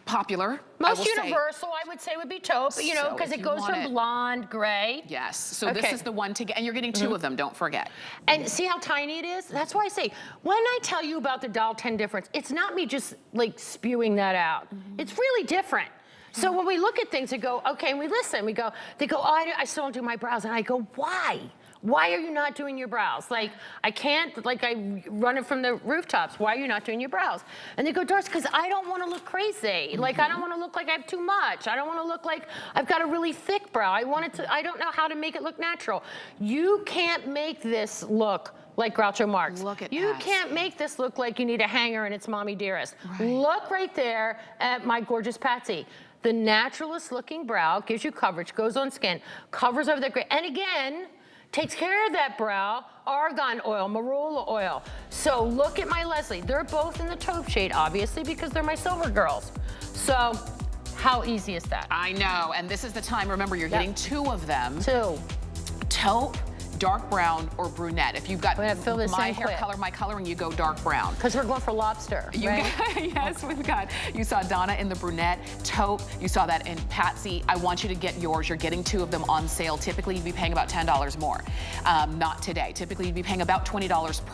popular. Most universal, I would say, would be taupe, you know, because it goes from blonde, gray. Yes, so this is the one to get, and you're getting 2 of them, don't forget. And see how tiny it is? That's why I say, when I tell you about the Doll 10 difference, it's not me just like spewing that out. It's really different. So when we look at things and go, okay, and we listen, they go, oh, I still don't do my brows. And I go, why? Why are you not doing your brows? Like, I can't, like I run it from the rooftops. Why are you not doing your brows? And they go, Doris, because I don't want to look crazy. Like, I don't want to look like I have too much. I don't want to look like I've got a really thick brow. I don't know how to make it look natural. You can't make this look like Groucho Marx. Look at You can't make this look like you need a hanger and it's Mommy Dearest. Look right there at my gorgeous Patsy. The naturalist looking brow gives you coverage, goes on skin, covers over the gray. And again, takes care of that brow, argan oil, marula oil. So look at my Leslie. They're both in the taupe shade, obviously, because they're my silver girls. So how easy is that? I know, and this is the time, remember, you're getting 2 of them. 2. Taupe, dark brown, or brunette. If you've got my hair quick. color, my coloring, you go dark brown. Because we're going for lobster, right? Yes, you saw Donna in the brunette, taupe, you saw that in Patsy. I want you to get yours. You're getting 2 of them on sale. Typically, you'd be paying about $10 more. Not today. Typically, you'd be paying about $20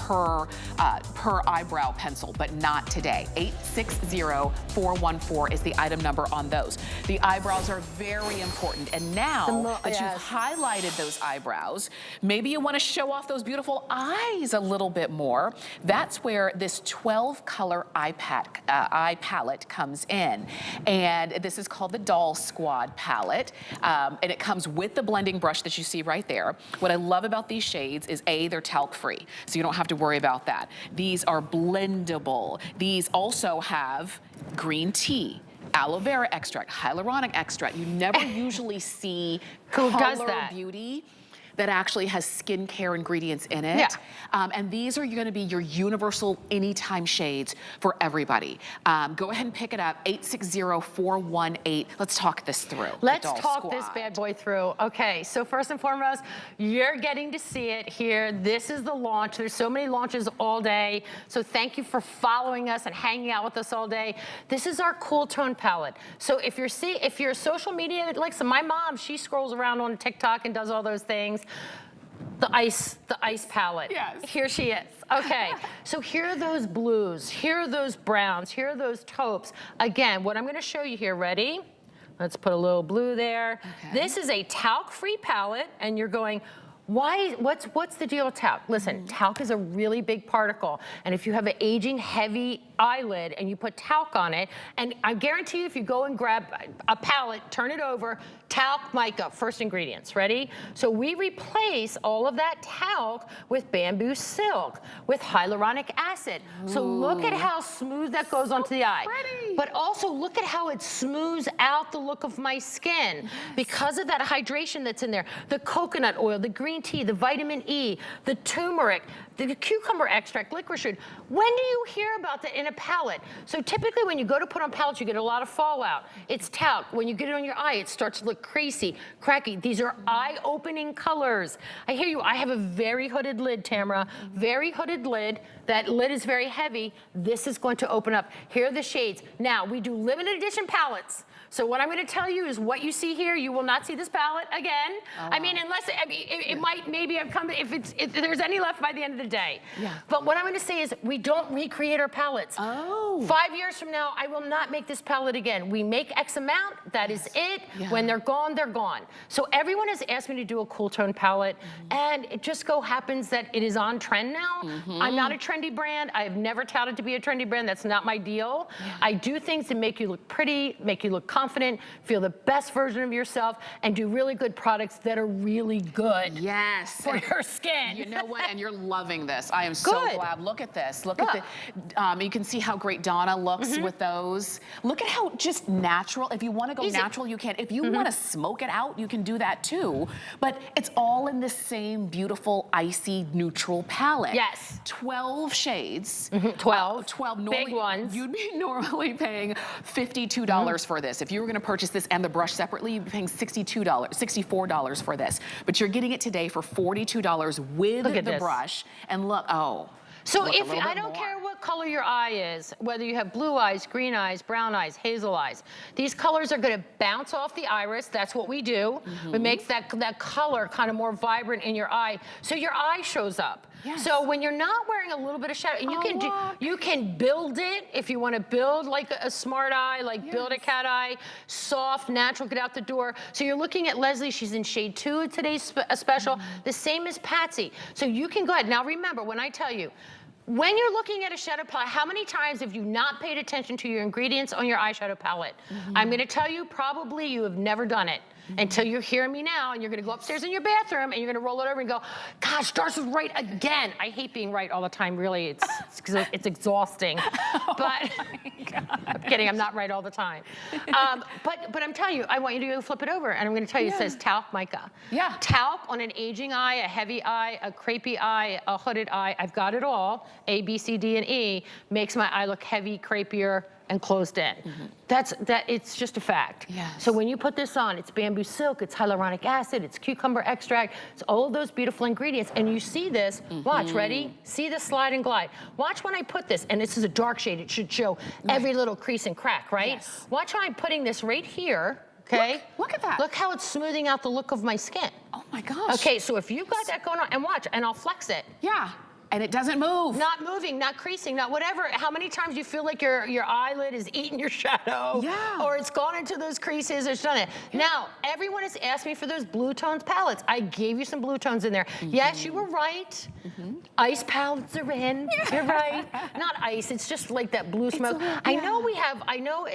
per eyebrow pencil, but not today. 860-414 is the item number on those. The eyebrows are very important. And now that you've highlighted those eyebrows, maybe you want to show off those beautiful eyes a little bit more. That's where this 12-color eye palette comes in. And this is called the Doll Squad palette. And it comes with the blending brush that you see right there. What I love about these shades is A, they're talc-free, so you don't have to worry about that. These are blendable. These also have green tea, aloe vera extract, hyaluronic extract. You never usually see color beauty that actually has skincare ingredients in it. And these are going to be your universal anytime shades for everybody. Go ahead and pick it up, 860-418. Let's talk this through. Let's talk this bad boy through. Okay, so first and foremost, you're getting to see it here. This is the launch. There's so many launches all day. So thank you for following us and hanging out with us all day. This is our cool tone palette. So if you're social media, like my mom, she scrolls around on TikTok and does all those things. The ice palette. Yes. Here she is. Okay, so here are those blues, here are those browns, here are those taupes. Again, what I'm gonna show you here, ready? Let's put a little blue there. Okay. This is a talc-free palette, and you're going, what's the deal with talc? Listen, talc is a really big particle, and if you have an aging, heavy eyelid and you put talc on it, and I guarantee you if you go and grab a palette, turn it over, talc, mica, first ingredients, ready? So we replace all of that talc with bamboo silk, with hyaluronic acid. So look at how smooth that goes onto the eye. But also look at how it smooths out the look of my skin because of that hydration that's in there. The coconut oil, the green green tea, the vitamin E, the turmeric, the cucumber extract, licorice root. When do you hear about that in a palette? So typically when you go to put on palettes, you get a lot of fallout. It's talc. When you get it on your eye, it starts to look crazy, cracky. These are eye-opening colors. I hear you. I have a very hooded lid, Tamara. Very hooded lid. That lid is very heavy. This is going to open up. Here are the shades. Now, we do limited edition palettes. So what I'm going to tell you is what you see here, you will not see this palette again. Oh, wow. I mean, unless, it might, maybe I've come, if there's any left by the end of the day. Yeah. But what I'm going to say is we don't recreate our palettes. Oh. 5 years from now, I will not make this palette again. We make X amount, that is it. Yeah. When they're gone, they're gone. So everyone has asked me to do a cool tone palette, and it just so happens that it is on trend now. I'm not a trendy brand. I've never touted to be a trendy brand. That's not my deal. Yeah. I do things to make you look pretty, make you look confident, feel the best version of yourself, and do really good products that are really good. Yes. For your skin. You know what? And you're loving this. I am so glad. Look at this. Look at the, you can see how great Donna looks with those. Look at how just natural. If you want to go natural, you can. If you want to smoke it out, you can do that too. But it's all in the same beautiful, icy, neutral palette. Yes. 12 shades. 12. 12. Normally, big ones. You'd be normally paying $52 for this. If you were going to purchase this and the brush separately, you'd be paying $64 for this. But you're getting it today for $42 with the brush. And look, so if I don't care what color your eye is, whether you have blue eyes, green eyes, brown eyes, hazel eyes, these colors are going to bounce off the iris. That's what we do. It makes that color kind of more vibrant in your eye, so your eye shows up. Yes. So when you're not wearing a little bit of shadow, and you can build it if you want to build like a smart eye, like build a cat eye, soft, natural, get out the door. So you're looking at Leslie. She's in shade 2 of today's special. The same as Patsy. So you can go ahead. Now remember, when I tell you, when you're looking at a shadow palette, how many times have you not paid attention to your ingredients on your eyeshadow palette? I'm going to tell you, probably you have never done it. Until you're hearing me now, and you're going to go upstairs in your bathroom, and you're going to roll it over and go, gosh, Doris was right again. I hate being right all the time, really. It's exhausting. But I'm kidding, I'm not right all the time. But I'm telling you, I want you to go flip it over, and I'm going to tell you, it says talc mica. Yeah. Talc on an aging eye, a heavy eye, a crepey eye, a hooded eye. I've got it all. A, B, C, D, and E makes my eye look heavy, crepier, and closed in. It's just a fact. Yes. So when you put this on, it's bamboo silk, it's hyaluronic acid, it's cucumber extract, it's all of those beautiful ingredients. And you see this, watch, ready? See the slide and glide. Watch when I put this, and this is a dark shade, it should show every little crease and crack, right? Yes. Watch how I'm putting this right here, okay? Look at that. Look how it's smoothing out the look of my skin. Oh my gosh. Okay, so if you've got that going on, and watch, and I'll flex it. Yeah. And it doesn't move. Not moving, not creasing, not whatever. How many times do you feel like your eyelid is eating your shadow? Yeah. Or it's gone into those creases, it's done it. Now, everyone has asked me for those blue tones palettes. I gave you some blue tones in there. Yes, you were right. Ice palettes are in. You're right. Not ice, it's just like that blue smoke. I know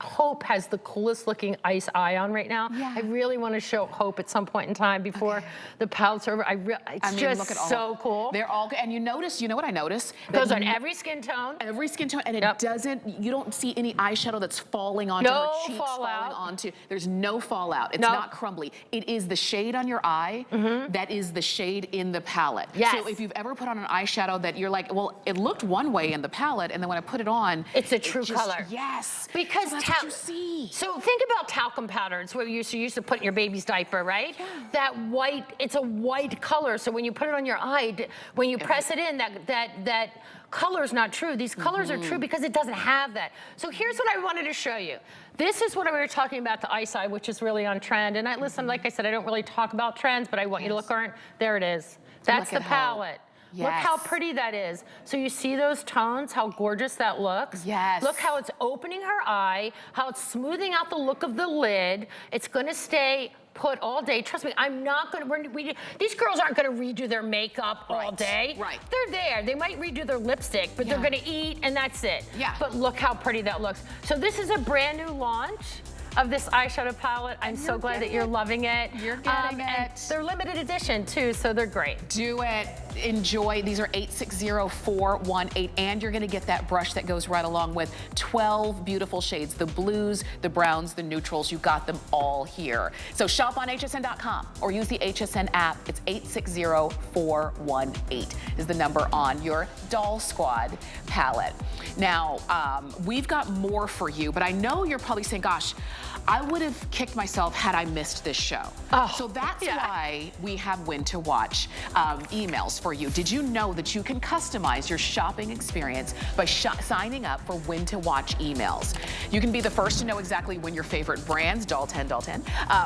Hope has the coolest looking ice eye on right now. Yeah. I really want to show Hope at some point in time before the palettes are over. It's just look at so cool. They're all good. And you know what I notice? Goes on every skin tone. Every skin tone, and it doesn't, you don't see any eyeshadow that's falling onto her cheeks, falling onto, there's no fallout. It's not crumbly. It is the shade on your eye that is the shade in the palette. Yes. So if you've ever put on an eyeshadow that you're like, well, it looked one way in the palette, and then when I put it on, it's a true color. Yes. Because so that's what you see. So think about talcum powder. It's what you used to put in your baby's diaper, right? Yeah. That white, it's a white color. So when you put it on your eye, when you press it in, that color's not true. These colors are true because it doesn't have that. So here's what I wanted to show you. This is what we were talking about, the ice eye, which is really on trend. And listen, like I said, I don't really talk about trends, but I want you to look current. There it is. That's the palette. Yes. Look how pretty that is. So you see those tones, how gorgeous that looks? Yes. Look how it's opening her eye, how it's smoothing out the look of the lid. It's gonna stay put all day. Trust me, I'm not gonna, these girls aren't gonna redo their makeup all day. Right. They're there. They might redo their lipstick, but they're gonna eat and that's it. Yeah. But look how pretty that looks. So this is a brand new launch. of this eyeshadow palette. I'm so glad that you're loving it. You're getting it. And they're limited edition too, so they're great. Do it. Enjoy. These are 860418, and you're going to get that brush that goes right along with 12 beautiful shades. The blues, the browns, the neutrals. You got them all here. So shop on hsn.com or use the HSN app. It's 860418 is the number on your Doll Squad palette. Now, we've got more for you, but I know you're probably saying, gosh, I would have kicked myself had I missed this show. Oh, so that's why we have When to Watch emails for you. Did you know that you can customize your shopping experience by signing up for When to Watch emails? You can be the first to know exactly when your favorite brands, Dalton,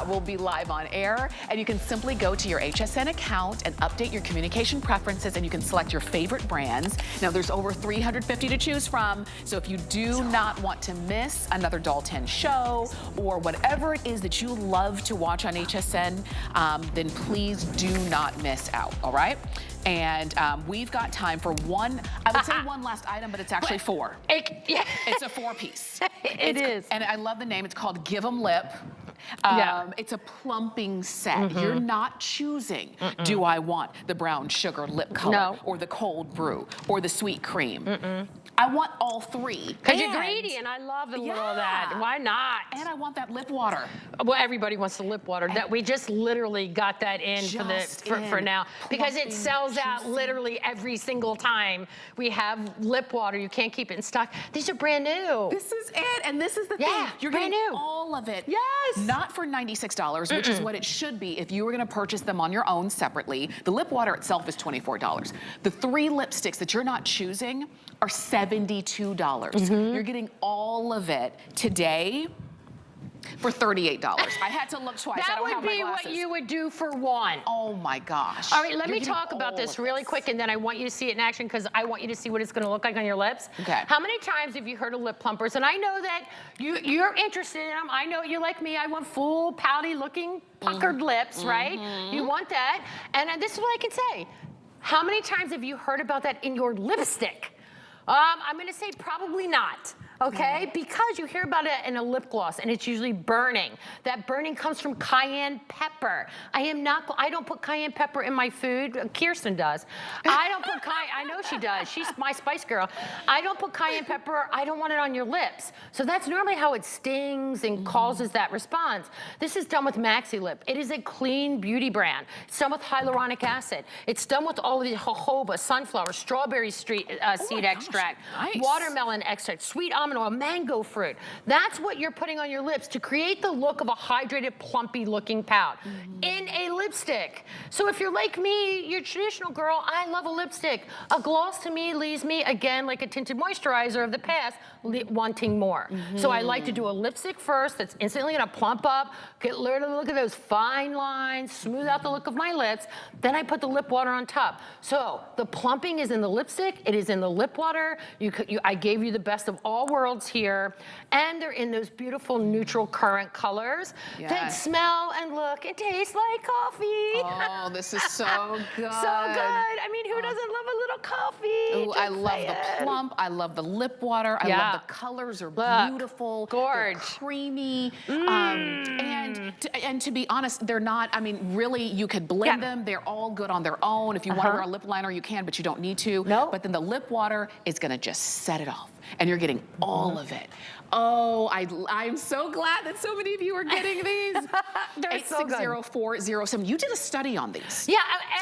will be live on air. And you can simply go to your HSN account and update your communication preferences, and you can select your favorite brands. Now, there's over 350 to choose from. So if you do not want to miss another Dalton show or whatever it is that you love to watch on HSN, then please do not miss out, all right? And we've got time for one, I would say one last item, but it's actually four. It's a four-piece. It is. And I love the name. It's called Give 'em Lip. It's a plumping set. You're not choosing, do I want the brown sugar lip color or the cold brew or the sweet cream? I want all three. Because you're greedy, and I love a little of that. Why not? And I want that lip water. Well, everybody wants the lip water. That we just literally got that in for now, because it sells out literally every single time we have lip water. You can't keep it in stock. These are brand new. This is it, and this is the thing. You're brand getting new. all of it. Yes. Not for $96, which is what it should be if you were going to purchase them on your own separately. The lip water itself is $24. The 3 lipsticks that you're not choosing are $72. You're getting all of it today for $38. I had to look twice. That would be what you would do for one. Oh my gosh. All right, let me talk about this really quick, and then I want you to see it in action, because I want you to see what it's going to look like on your lips. Okay. How many times have you heard of lip plumpers? And I know that you're interested in them. I know you're like me. I want full, pouty-looking, puckered lips, right? You want that. And this is what I can say. How many times have you heard about that in your lipstick? I'm going to say probably not. Okay, because you hear about it in a lip gloss, and it's usually burning. That burning comes from cayenne pepper. I don't put cayenne pepper in my food. Kirsten does. I don't put I know she does. She's my spice girl. I don't put cayenne pepper. I don't want it on your lips. So that's normally how it stings and causes that response. This is done with Maxi Lip. It is a clean beauty brand. It's done with hyaluronic acid. It's done with all of the jojoba, sunflower, strawberry seed extract, watermelon extract, sweet almond oil, mango fruit. That's what you're putting on your lips to create the look of a hydrated, plumpy looking pout in a lipstick. So if you're like me, you're a traditional girl, I love a lipstick. A gloss to me leaves me, again, like a tinted moisturizer of the past, wanting more. So I like to do a lipstick first that's instantly gonna plump up, learn to look at those fine lines, smooth out the look of my lips, then I put the lip water on top. So the plumping is in the lipstick, it is in the lip water. I gave you the best of all worlds here, and they're in those beautiful neutral currant colors that smell and look and taste like coffee. Oh, this is so good. So good. I mean, who doesn't love a little coffee? Ooh, I love the plump. I love the lip water. I love the colors are beautiful. Gorge. They're creamy. And to be honest, they're not, I mean, really, you could blend them. They're all good on their own. If you want to wear a lip liner, you can, but you don't need to. No. But then the lip water is going to just set it off, and you're getting all of it. Oh, I'm so glad that so many of you are getting these. They're so good. 860407. You did a study on these. Yeah,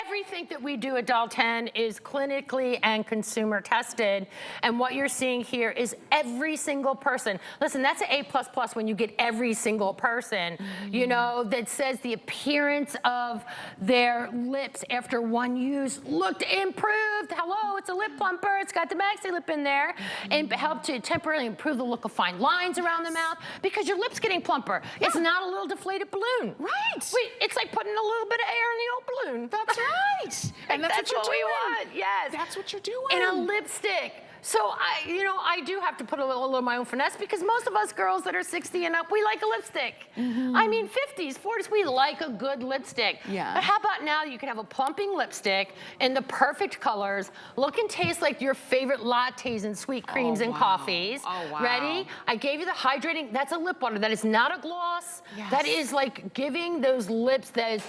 everything that we do at Dalton is clinically and consumer tested. And what you're seeing here is every single person. Listen, that's an A++ when you get every single person, you know, that says the appearance of their lips after one use looked improved. Hello, it's a lip plumper. It's got the Maxi Lip in there, and helped to temporarily improve the look of fine lines around the mouth, because your lip's getting plumper. It's not a little deflated balloon. Right. Wait, it's like putting a little bit of air in the old balloon. That's right. And that's what we you're doing. want. Yes. That's what you're doing. In a lipstick. So I do have to put a little of my own finesse because most of us girls that are 60 and up, we like a lipstick. I mean, 50s, 40s, we like a good lipstick. Yeah. But how about now you can have a plumping lipstick in the perfect colors, look and taste like your favorite lattes and sweet creams and coffees. Oh, wow. Ready? I gave you the hydrating, that's a lip water. That is not a gloss. Yes. That is like giving those lips that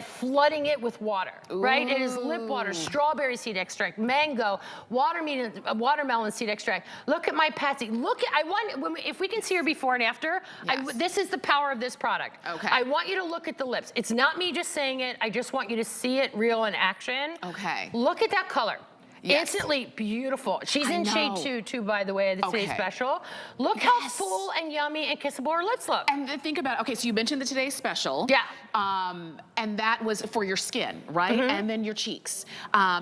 flooding it with water, right? It is lip water, strawberry seed extract, mango, watermelon seed extract. Look at my Patsy. If we can see her before and after, Yes. this is the power of this product. Okay. I want you to look at the lips. It's not me just saying it. I just want you to see it real in action. Okay. Look at that color. Yes. Instantly beautiful. She's I in shade know. 2 too, by the way, the today's special. Look how full and yummy and kissable her lips look. And then think about, okay, so you mentioned the today's special. Yeah. And that was for your skin, right? And then your cheeks.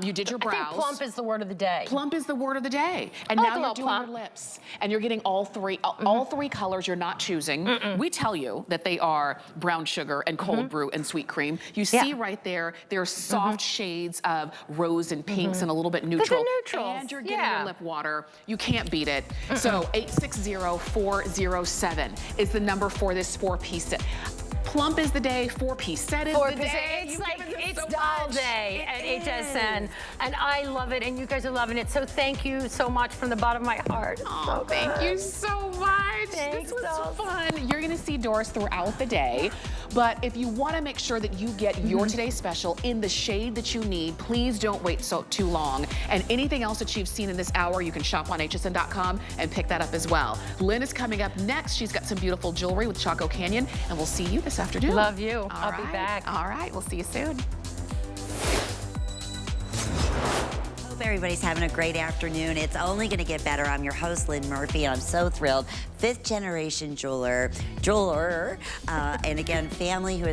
You did your brows. I think plump is the word of the day. Plump is the word of the day. And I like now a you're little doing plump. your lips. And you're getting all three colors you're not choosing. We tell you that they are brown sugar and cold brew and sweet cream. You see right there, there's soft shades of rose and pinks and a little bit neutral. the neutrals. And you're getting your lip water. You can't beat it. So 860-407 is the number for this 4-piece set. Plump is the day, 4-piece set is the day. It's You've like, given us it's so doll much. day at It HSN. is. And I love it, and you guys are loving it. So thank you so much from the bottom of my heart. Oh, thank you so much. Thanks, this was dolls. fun. You're gonna see Doris throughout the day, but if you wanna make sure that you get your today's special in the shade that you need, please don't wait too long. And anything else that you've seen in this hour, you can shop on hsn.com and pick that up as well. Lynn is coming up next. She's got some beautiful jewelry with Chaco Canyon, and we'll see you this afternoon. Love you. All I'll be right. back. All right, we'll see you soon. Hope everybody's having a great afternoon. It's only going to get better. I'm your host, Lynn Murphy, and I'm so thrilled. 5th generation jeweler, and again, family who has